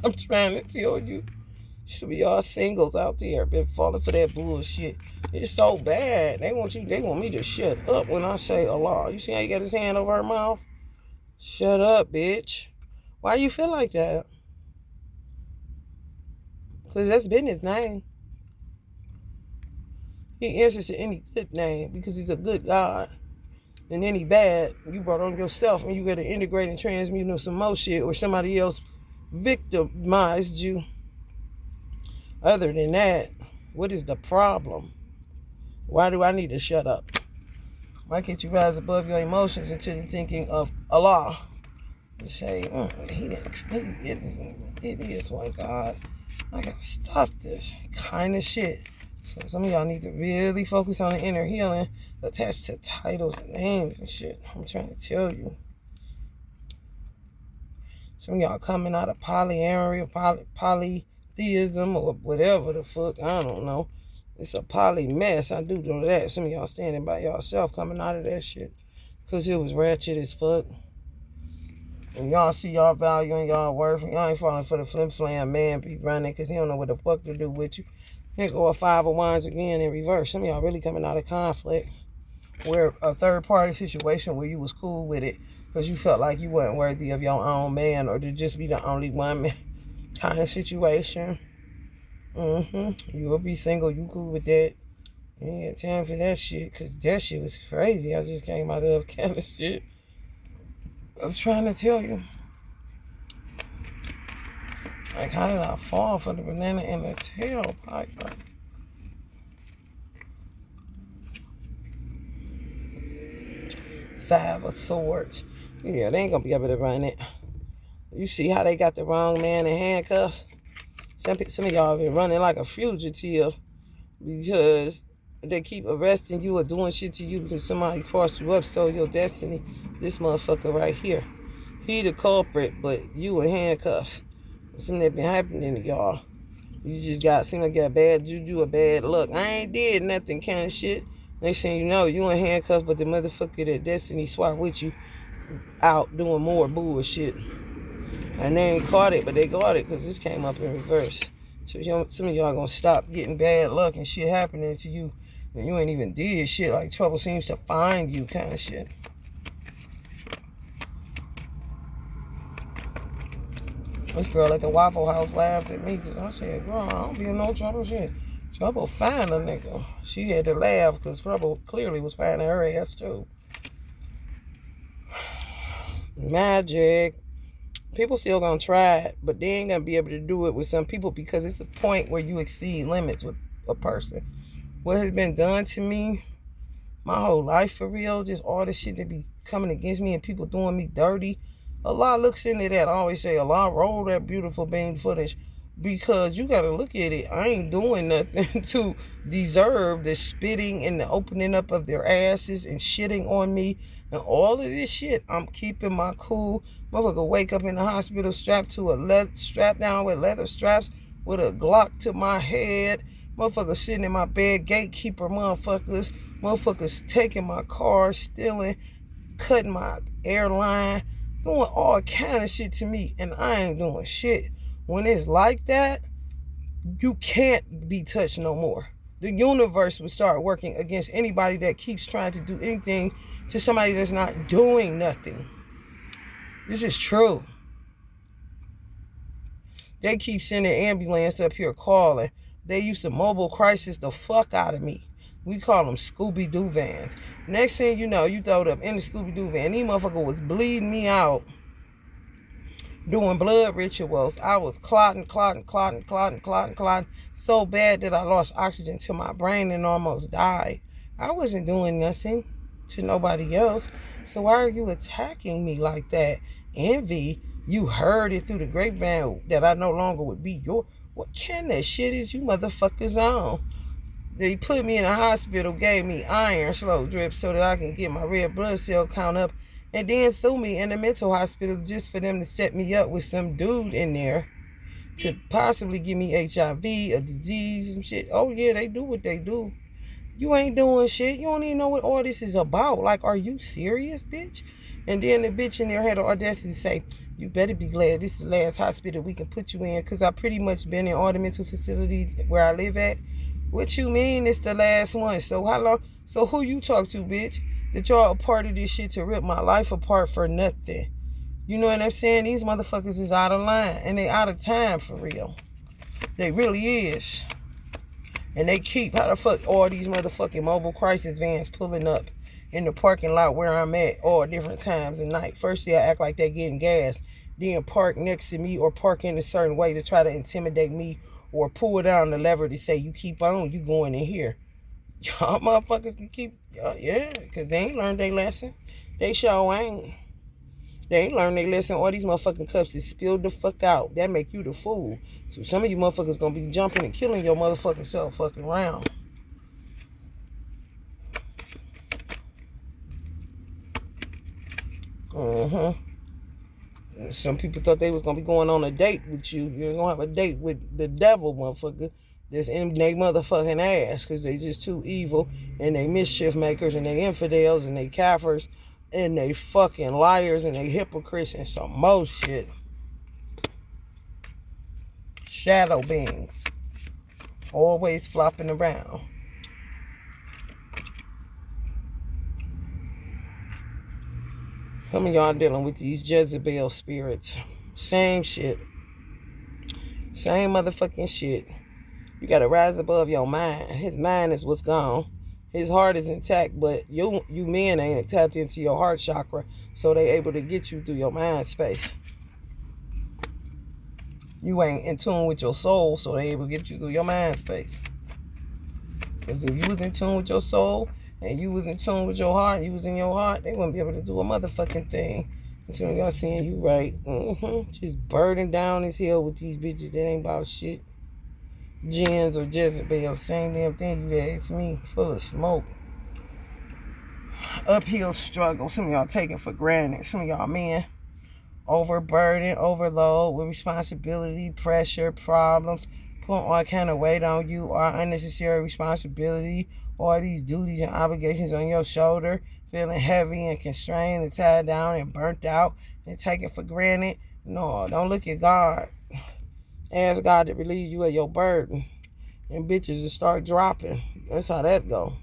I'm trying to tell you. Should be all singles out there been falling for that bullshit. It's so bad. They want me to shut up when I say Allah. You see how he got his hand over her mouth? Shut up, bitch. Why you feel like that? Because that's been his name. He answers to any good name because he's a good God. And any bad, you brought on yourself and you got to integrate and transmute some more shit or somebody else victimized you. Other than that, what is the problem? Why do I need to shut up? Why can't you rise above your emotions until you're thinking of Allah? And say, it is one God. I gotta stop this kind of shit. So some of y'all need to really focus on the inner healing attached to titles and names and shit. I'm trying to tell you. Some of y'all coming out of polyamory or polytheism or whatever the fuck. I don't know. It's a poly mess. I do know that. Some of y'all standing by yourself coming out of that shit. Because it was ratchet as fuck. And y'all see y'all value and y'all worth. Y'all ain't falling for the flim-flam man be running because he don't know what the fuck to do with you. Here go a 5 of wands again in reverse. Some of y'all really coming out of conflict. Where a third party situation where you was cool with it because you felt like you weren't worthy of your own man or to just be the only woman kind of situation. You will be single. You cool with that. You ain't got time for that shit because that shit was crazy. I just came out of kind of shit. I'm trying to tell you. Like, how did I fall for the banana in the tailpipe? Like, 5 of swords. Yeah, they ain't gonna be able to run it. You see how they got the wrong man in handcuffs? Some of y'all been running like a fugitive because they keep arresting you or doing shit to you because somebody crossed you up, stole your destiny. This motherfucker right here. He the culprit, but you in handcuffs. Something that been happening to y'all. You just seem like you got bad juju or bad luck. I ain't did nothing kind of shit. Next thing you know, you in handcuffs, but the motherfucker that destiny swap with you out doing more bullshit. And they ain't caught it, but they got it because this came up in reverse. So some of y'all gonna stop getting bad luck and shit happening to you. And you ain't even did shit, like trouble seems to find you kind of shit. This girl at the Waffle House laughed at me because I said, girl, I don't be in no trouble shit. Trouble find a nigga. She had to laugh because Trouble clearly was finding her ass too. Magic. People still gonna try it, but they ain't gonna be able to do it with some people because it's a point where you exceed limits with a person. What has been done to me my whole life for real, just all this shit that be coming against me and people doing me dirty. Allah looks into that. I always say, Allah, roll that beautiful beam footage because you got to look at it. I ain't doing nothing to deserve the spitting and the opening up of their asses and shitting on me and all of this shit. I'm keeping my cool. Motherfucker wake up in the hospital strapped down with leather straps with a Glock to my head. Motherfucker sitting in my bed, gatekeeper motherfuckers. Motherfuckers taking my car, stealing, cutting my airline, doing all kind of shit to me, and I ain't doing shit. When it's like that, you can't be touched no more. The universe will start working against anybody that keeps trying to do anything to somebody that's not doing nothing. This is true. They keep sending ambulance up here calling. They used to mobile crisis the fuck out of me. We call them Scooby-Doo vans. Next thing you know, you throwed up in the Scooby-Doo van. These motherfucker was bleeding me out, doing blood rituals. I was clotting so bad that I lost oxygen to my brain and almost died. I wasn't doing nothing to nobody else. So why are you attacking me like that? Envy, you heard it through the grapevine that I no longer would be your... What kind of shit is you motherfuckers on? They put me in a hospital, gave me iron slow drip so that I can get my red blood cell count up, and then threw me in a mental hospital just for them to set me up with some dude in there to possibly give me HIV, a disease, and shit. Oh yeah, they do what they do. You ain't doing shit. You don't even know what all this is about. Like, are you serious, bitch? And then the bitch in there had the audacity to say, you better be glad this is the last hospital we can put you in, because I pretty much been in all the mental facilities where I live at. What you mean it's the last one? So how long? So who you talk to, bitch? That y'all a part of this shit to rip my life apart for nothing. You know what I'm saying? These motherfuckers is out of line and they out of time for real. They really is. And they keep, how the fuck all these motherfucking mobile crisis vans pulling up in the parking lot where I'm at all different times of night. First they act like they getting gas, then park next to me or park in a certain way to try to intimidate me or pull down the lever to say, you keep on, you going in here. Y'all motherfuckers can keep, yeah, because they ain't learned their lesson. They sure ain't. They ain't learned their lesson. All these motherfucking cups is spilled the fuck out. That make you the fool. So some of you motherfuckers gonna be jumping and killing your motherfucking self fucking round. Some people thought they was gonna be going on a date with you. You're gonna have a date with the devil, motherfucker. That's in they motherfucking ass, because they just too evil, and they mischief makers, and they infidels, and they kafirs, and they fucking liars, and they hypocrites, and some more shit. Shadow beings. Always flopping around. Some of y'all dealing with these Jezebel spirits. Same shit. Same motherfucking shit. You gotta rise above your mind. His mind is what's gone. His heart is intact, but you men ain't tapped into your heart chakra, so they able to get you through your mind space. You ain't in tune with your soul, so they able to get you through your mind space. Because if you was in tune with your soul, and you was in tune with your heart, you was in your heart, they wouldn't be able to do a motherfucking thing. Until y'all seeing you right. Just burden down this hill with these bitches that ain't about shit. Jinns or Jezebel, same damn thing you ask me, full of smoke. Uphill struggle, some of y'all taking for granted. Some of y'all men, overburdened, overload with responsibility, pressure, problems, putting all kind of weight on you, or unnecessary responsibility, all these duties and obligations on your shoulder, feeling heavy and constrained and tied down and burnt out and taken for granted. No, don't look at God. Ask God to relieve you of your burden, and bitches will start dropping. That's how that go.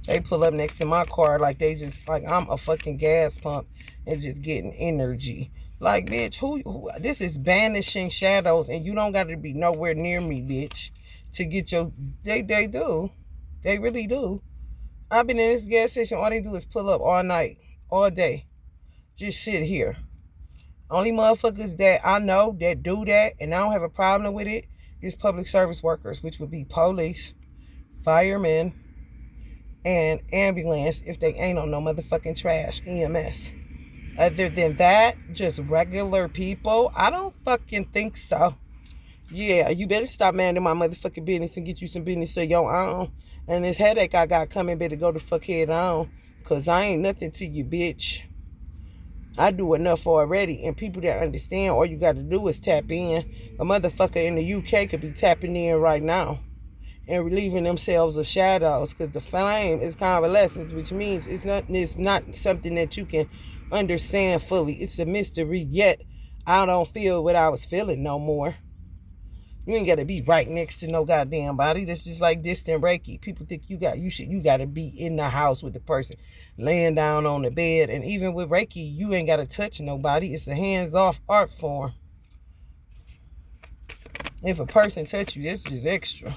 They pull up next to my car like they just, like I'm a fucking gas pump and just getting energy. Like, bitch, who this is banishing shadows, and you don't got to be nowhere near me, bitch, to get your, they do. They really do. I've been in this gas station, all they do is pull up all night, all day. Just sit here. Only motherfuckers that I know that do that, and I don't have a problem with it, is public service workers, which would be police, firemen, and ambulance if they ain't on no motherfucking trash, EMS. Other than that, just regular people, I don't fucking think so. Yeah, you better stop minding my motherfucking business and get you some business of your own. And this headache I got coming, better go the fuck head on. Because I ain't nothing to you, bitch. I do enough already. And people that understand, all you got to do is tap in. A motherfucker in the UK could be tapping in right now and relieving themselves of shadows. Because the flame is convalescence, which means it's not something that you can understand fully. It's a mystery, yet I don't feel what I was feeling no more. You ain't gotta be right next to no goddamn body. That's just like distant Reiki. People think you gotta be in the house with the person, laying down on the bed. And even with Reiki, you ain't gotta touch nobody. It's a hands-off art form. If a person touch you, that's just extra.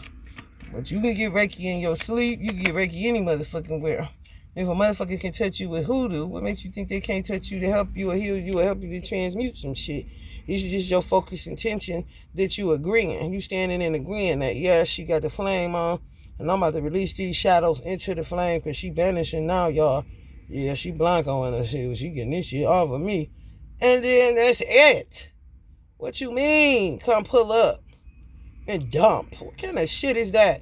But you can get Reiki in your sleep. You can get Reiki any motherfucking where. If a motherfucker can touch you with hoodoo, what makes you think they can't touch you to help you or heal you or help you to transmute some shit? It's just your focus intention that you agreeing. You standing and agreeing that, yeah, she got the flame on, and I'm about to release these shadows into the flame because she banishing now, y'all. Yeah, she blanco on us. She getting this shit off of me. And then that's it. What you mean? Come pull up and dump. What kind of shit is that?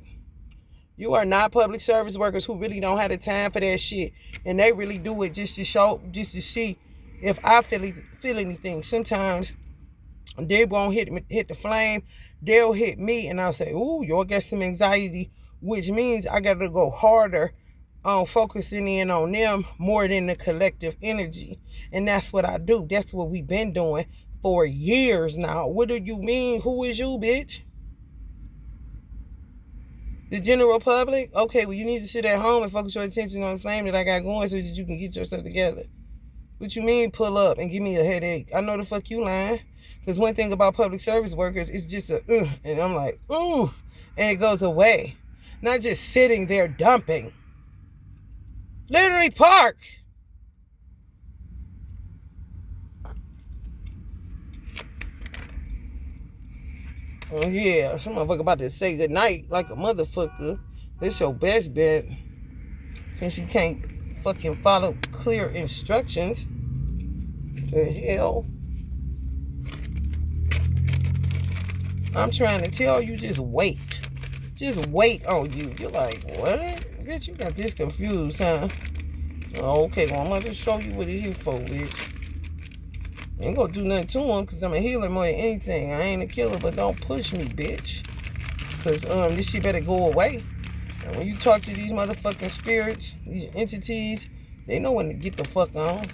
You are not public service workers who really don't have the time for that shit. And they really do it just to show, just to see if I feel anything. Sometimes they won't hit the flame. They'll hit me and I'll say, ooh, you'll get some anxiety, which means I got to go harder on focusing in on them more than the collective energy. And that's what I do. That's what we've been doing for years now. What do you mean? Who is you, bitch? The general public? Okay, well, you need to sit at home and focus your attention on the flame that I got going so that you can get yourself together. What you mean pull up and give me a headache? I know the fuck you lying. Because one thing about public service workers, it's just a, and I'm like, ooh, and it goes away. Not just sitting there dumping. Literally park. Oh yeah, some motherfucker about to say goodnight like a motherfucker. This your best bet. Since you can't fucking follow clear instructions. The hell? I'm trying to tell you, just wait. Just wait on you. You're like, what? Bitch, you got this confused, huh? Oh, okay, well, I'm going to show you what it here for, bitch. I ain't gonna do nothing to him because I'm a healer more than anything. I ain't a killer, but don't push me, bitch. Because this shit better go away. And when you talk to these motherfucking spirits, these entities, they know when to get the fuck on.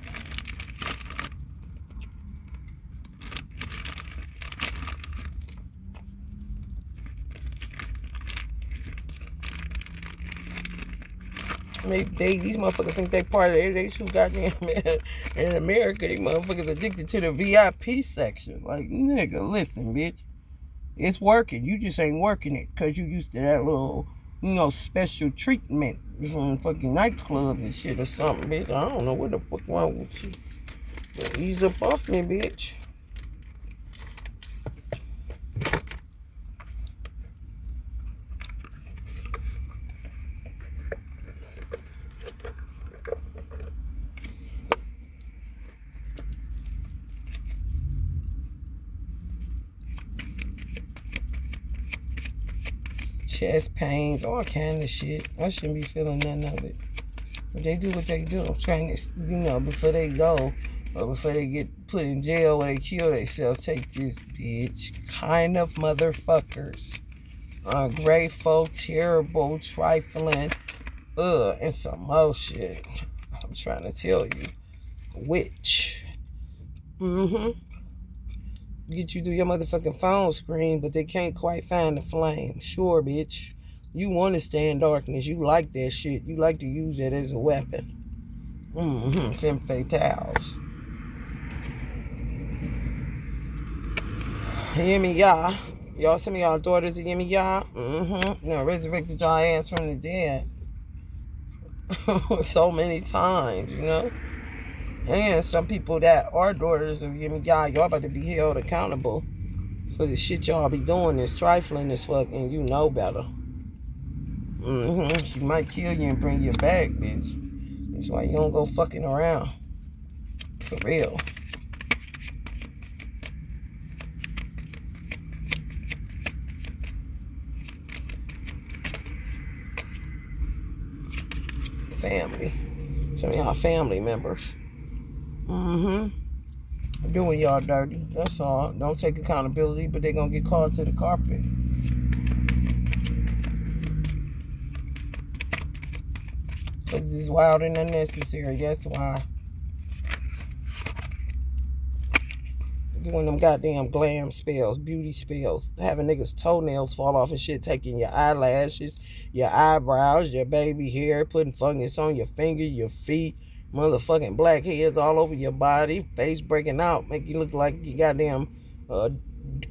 These motherfuckers think they part of it. They too goddamn in America. These motherfuckers addicted to the VIP section. Like, nigga, listen, bitch. It's working. You just ain't working it because you used to that little, special treatment from fucking nightclubs and shit or something, bitch. I don't know what the fuck wrong with you. But ease up off me, bitch. Chest pains, all kind of shit. I shouldn't be feeling none of it. But they do what they do. I'm trying to, before they go, or before they get put in jail or they kill themselves, take this bitch. Kind of motherfuckers. Ungrateful, terrible, trifling, and some more shit. I'm trying to tell you. Witch. Get you through your motherfucking phone screen, but they can't quite find the flame. Sure, bitch. You want to stay in darkness. You like that shit. You like to use it as a weapon. Femme fatales. Hear me, y'all. Y'all, some of y'all daughters of Yemi Yah. Resurrected y'all ass from the dead. So many times, And some people that are daughters of Yemi Yah, y'all about to be held accountable for the shit y'all be doing, this trifling as fuck, and you know better. She might kill you and bring you back, bitch. That's why you don't go fucking around. For real. Family. Some of y'all family members. Doing y'all dirty. That's all. Don't take accountability, but they're gonna get called to the carpet. Because it's wild and unnecessary. That's why. Doing them goddamn glam spells, beauty spells, having niggas' toenails fall off and shit, taking your eyelashes, your eyebrows, your baby hair, putting fungus on your finger, your feet, motherfucking blackheads all over your body, face breaking out, make you look like you goddamn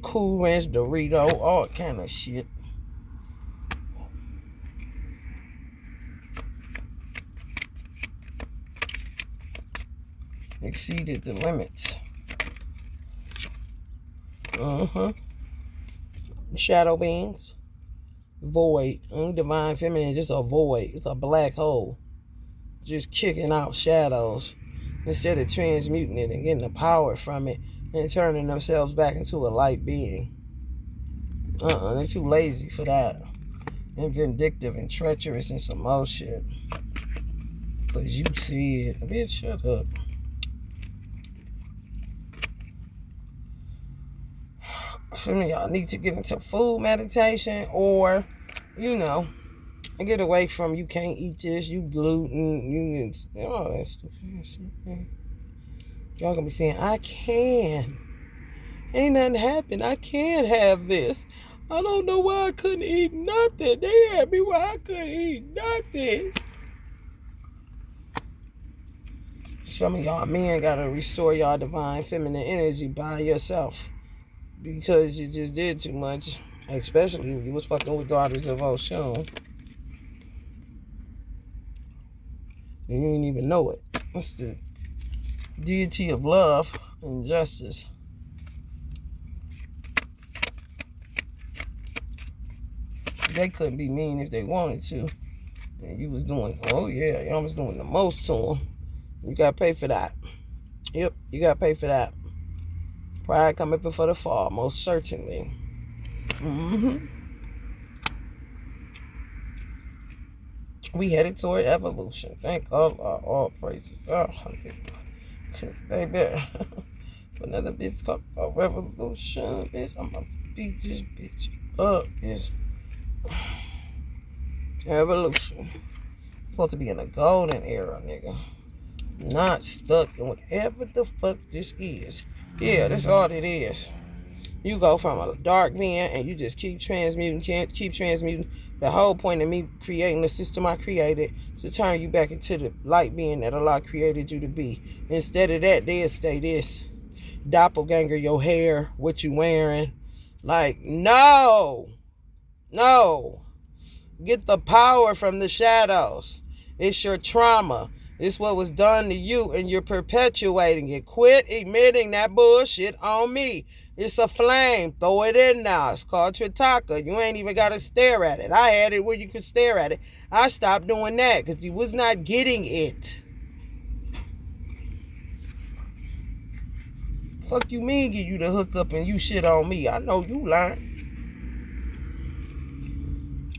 Cool Ranch Dorito, all kind of shit. Exceeded the limits. Shadow beings. Void. Divine feminine, just a void. It's a black hole. Just kicking out shadows. Instead of transmuting it and getting the power from it and turning themselves back into a light being. They're too lazy for that. And vindictive and treacherous and some more shit. Because you see it. Bitch, shut up. Some of y'all need to get into food meditation or, get away from you can't eat this, you gluten, all that stupid shit, man. Y'all gonna be saying, I can. Ain't nothing happened. I can have this. I don't know why I couldn't eat nothing. They had me where I couldn't eat nothing. Some of y'all men gotta restore y'all divine feminine energy by yourself. Because you just did too much. Especially if you was fucking with daughters of Oshun. And you didn't even know it. That's the deity of love and justice. they couldn't be mean if they wanted to. And you was doing, oh yeah, y'all was doing the most to them. You gotta pay for that. Yep, you gotta pay for that. Pride coming before the fall, most certainly. We headed toward evolution. Thank God, all praises. Oh, because, baby, another bitch talk about revolution, bitch. I'm gonna beat this bitch up, bitch. Evolution. Supposed to be in a golden era, nigga. Not stuck in whatever the fuck this is. Yeah, that's all it is. You go from a dark being and you just keep transmuting. The whole point of me creating the system I created to turn you back into the light being that Allah created you to be. Instead of that, they'll stay this. Doppelganger, your hair, what you wearing. Like, no. No. Get the power from the shadows. It's your trauma. It's what was done to you, and you're perpetuating it. Quit emitting that bullshit on me. It's a flame. Throw it in now. It's called Tritaka. You ain't even got to stare at it. I had it where you could stare at it. I stopped doing that because he was not getting it. Fuck you mean give you the hookup and you shit on me? I know you lying.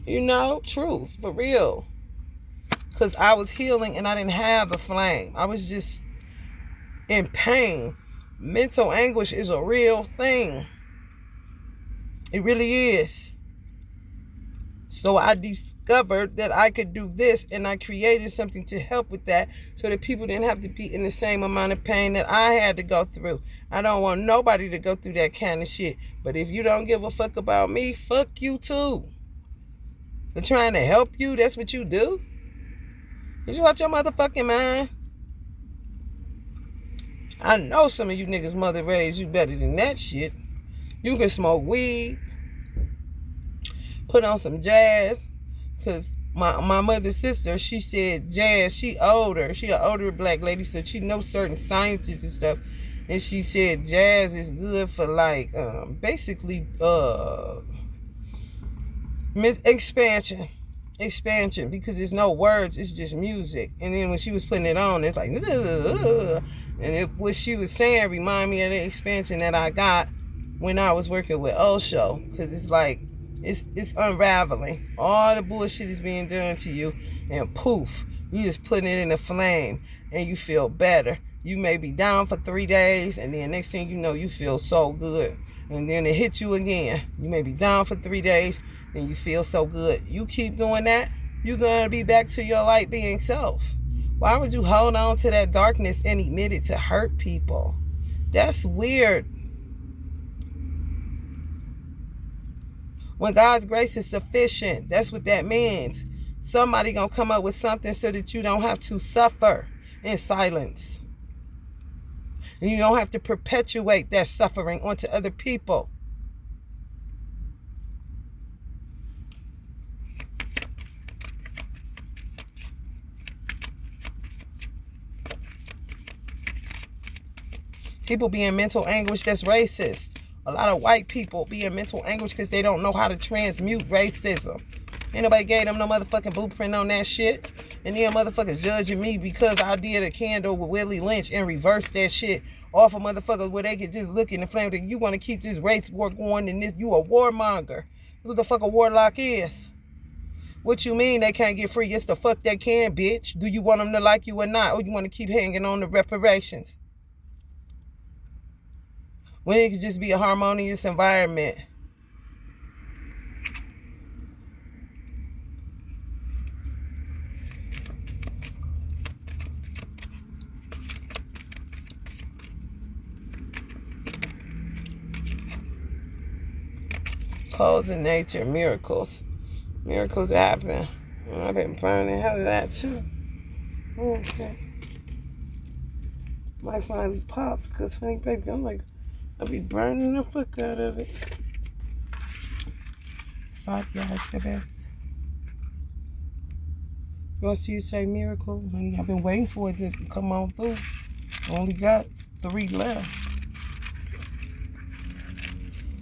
You know, truth, for real. Because I was healing and I didn't have a flame. I was just in pain. Mental anguish is a real thing. It really is. So I discovered that I could do this, and I created something to help with that so that people didn't have to be in the same amount of pain that I had to go through. I don't want nobody to go through that kind of shit. But if you don't give a fuck about me, fuck you too. For trying to help you, that's what you do? Did you watch your motherfucking mind? I know some of you niggas mother raised you better than that shit. You can smoke weed, put on some jazz, because my mother's sister, she said jazz, she an older black lady, so she knows certain sciences and stuff, and she said jazz is good for like, basically, expansion, because there's no words, it's just music. And then when she was putting it on, it's like, and what she was saying remind me of the expansion that I got when I was working with Osho, because it's like, it's unraveling. All the bullshit is being done to you, and poof, you just putting it in a flame, and you feel better. You may be down for 3 days, and then next thing you know, you feel so good. And then it hits you again. You may be down for 3 days, and you feel so good. You keep doing that, you're going to be back to your light being self. Why would you hold on to that darkness and emit it to hurt people? That's weird. When God's grace is sufficient, that's what that means. Somebody going to come up with something so that you don't have to suffer in silence. And you don't have to perpetuate that suffering onto other people. People be in mental anguish, that's racist. A lot of white people be in mental anguish because they don't know how to transmute racism. Ain't nobody gave them no motherfucking blueprint on that shit. And then motherfuckers judging me because I did a candle with Willie Lynch and reversed that shit off of motherfuckers where they could just look in the flame. You want to keep this race war going and this, you a warmonger. That's what the fuck a warlock is. What you mean they can't get free? Yes, the fuck they can, bitch. Do you want them to like you or not? Or you want to keep hanging on the reparations? When it could just be a harmonious environment. Codes in nature, miracles. Miracles happen. And I've been burning the hell of that too. Okay. Might finally pop because, honey, baby, I'll be burning the fuck out of it. Fuck, yeah, it's the best. You want to see it say miracle? Honey, I've been waiting for it to come on through. Only got 3 left.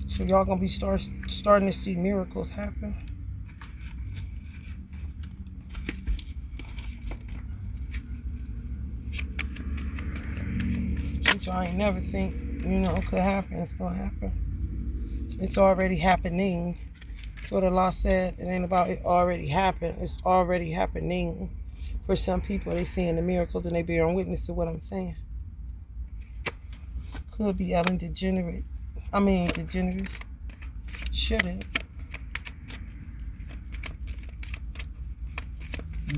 So y'all gonna be starting to see miracles happen. y'all ain't never think, could happen. It's gonna happen. It's already happening. That's what the law said. It ain't about it already happened. It's already happening. For some people, they seeing the miracles and they bearing witness to what I'm saying. Could be Ellen DeGeneres. Shouldn't.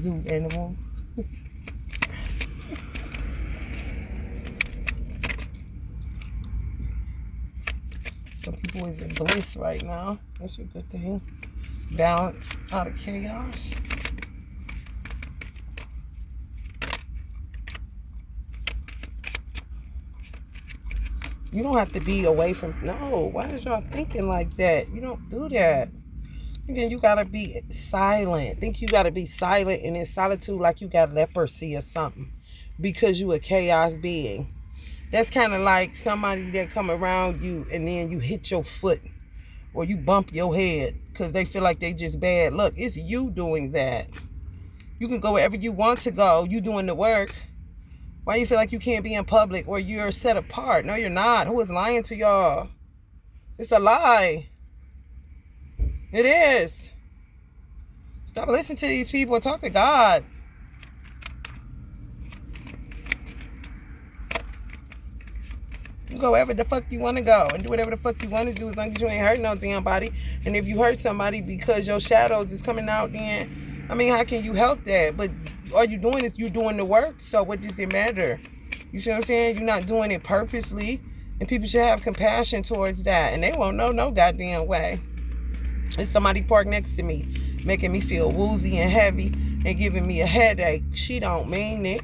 Zoo animal. Some people is in bliss right now. That's a good thing. Balance out of chaos. You don't have to be away from. No, why is y'all thinking like that? You don't do that. And then you gotta be silent. Think you gotta be silent and in solitude like you got leprosy or something because you a chaos being. That's kind of like somebody that come around you and then you hit your foot or you bump your head because they feel like they just bad luck. It's you doing that. You can go wherever you want to go. You doing the work. Why you feel like you can't be in public or you're set apart? No, you're not. Who is lying to y'all? It's a lie. It is. Stop listening to these people and talk to God. You go wherever the fuck you want to go and do whatever the fuck you want to do as long as you ain't hurt no damn body. And if you hurt somebody because your shadows is coming out, then, how can you help that? But all you doing is you doing the work. So what does it matter? You see what I'm saying? You're not doing it purposely. And people should have compassion towards that. And they won't know no goddamn way. There's somebody parked next to me, making me feel woozy and heavy and giving me a headache. She don't mean it.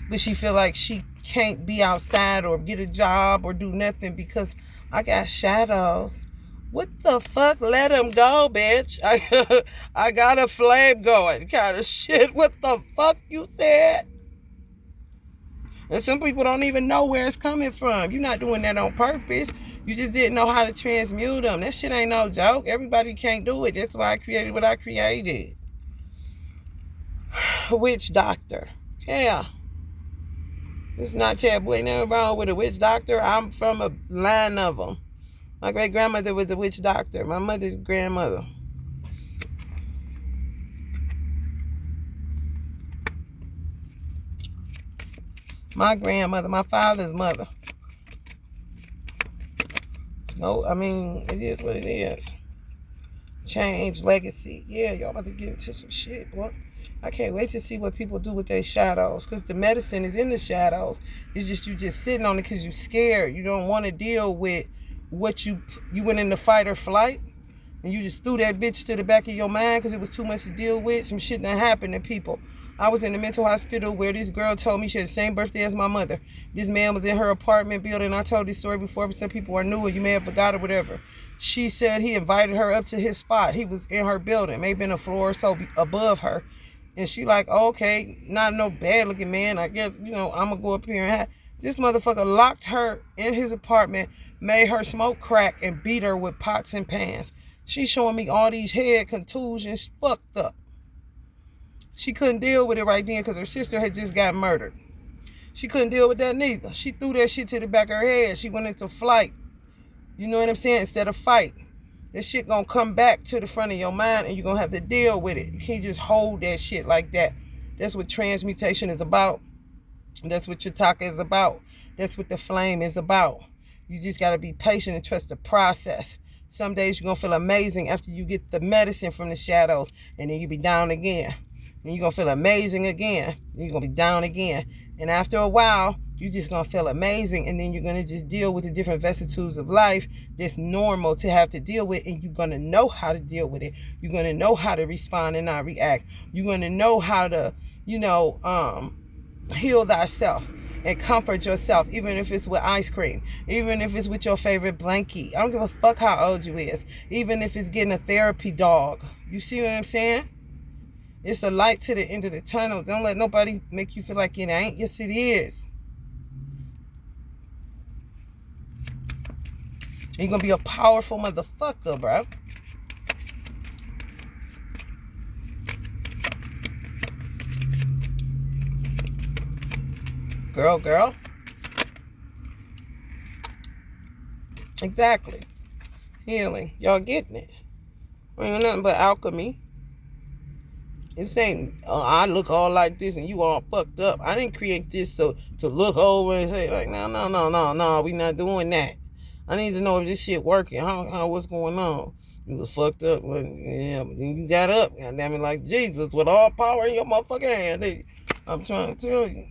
But she feel like she can't be outside or get a job or do nothing because I got shadows. What the fuck? Let them go, bitch. I got a flame going kind of shit. What the fuck you said? And some people don't even know where it's coming from. You're not doing that on purpose. You just didn't know how to transmute them. That shit ain't no joke. Everybody can't do it. That's why I created what I created. Witch doctor. Yeah. It's not taboo. Ain't nothing wrong with a witch doctor. I'm from a line of them. My great-grandmother was a witch doctor. My mother's grandmother. My grandmother, my father's mother. No, it is what it is. Change, legacy. Yeah, y'all about to get into some shit, boy. I can't wait to see what people do with their shadows because the medicine is in the shadows. It's just you just sitting on it because you're scared. You don't want to deal with what you went into fight or flight and you just threw that bitch to the back of your mind because it was too much to deal with. Some shit that happened to people. I was in the mental hospital where this girl told me she had the same birthday as my mother. This man was in her apartment building. I told this story before, but some people are new and you may have forgot or whatever. She said he invited her up to his spot. He was in her building, maybe in a floor or so above her. And she like, oh, okay, not no bad looking man. I guess, I'm going to go up here and have. This motherfucker locked her in his apartment, made her smoke crack, and beat her with pots and pans. She's showing me all these head contusions, fucked up. She couldn't deal with it right then because her sister had just got murdered. She couldn't deal with that neither. She threw that shit to the back of her head. She went into flight. You know what I'm saying? Instead of fight. This shit gonna come back to the front of your mind and you're gonna have to deal with it. You can't just hold that shit like that. That's what transmutation is about. That's what Chataka is about. That's what the flame is about. You just gotta be patient and trust the process. Some days you're gonna feel amazing after you get the medicine from the shadows and then you be down again. And you're gonna feel amazing again. You're gonna be down again. And after a while, you're just gonna feel amazing, and then you're gonna just deal with the different vicissitudes of life that's normal to have to deal with, and you're gonna know how to deal with it. You're gonna know how to respond and not react. You're gonna know how to, heal thyself and comfort yourself, even if it's with ice cream, even if it's with your favorite blankie. I don't give a fuck how old you is. Even if it's getting a therapy dog. You see what I'm saying? It's a light to the end of the tunnel. Don't let nobody make you feel like it ain't. Yes, it is. You're going to be a powerful motherfucker, bro. Girl. Exactly. Healing. Y'all getting it. Ain't nothing but alchemy. This ain't, I look all like this and you all fucked up. I didn't create this so to look over and say, like, no, we not doing that. I need to know if this shit working. How what's going on? You was fucked up. Well, yeah, but then you got up. God damn it, like Jesus with all power in your motherfucking hand. Hey, I'm trying to tell you.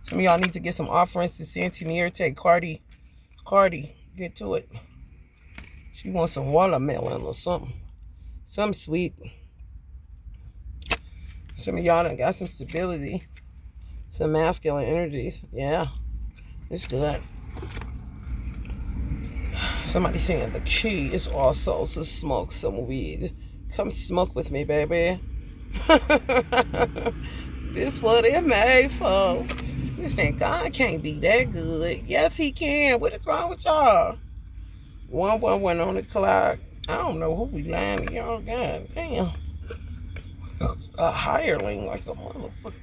Some of y'all need to get some offerings to Santinere. Take Cardi, get to it. She wants some watermelon or something. Something sweet. Some of y'all done got some stability. Some masculine energies. Yeah, it's good. Somebody saying the key is also to smoke some weed. Come smoke with me, baby. This what it made for. Listen, God can't be that good. Yes, he can. What is wrong with y'all? 111 on the clock. I don't know who we lying to y'all. God damn. A hireling like a motherfucker.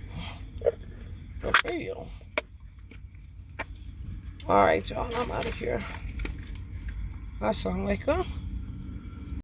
For real. Alright, y'all. I'm out of here. Assalamu alaikum.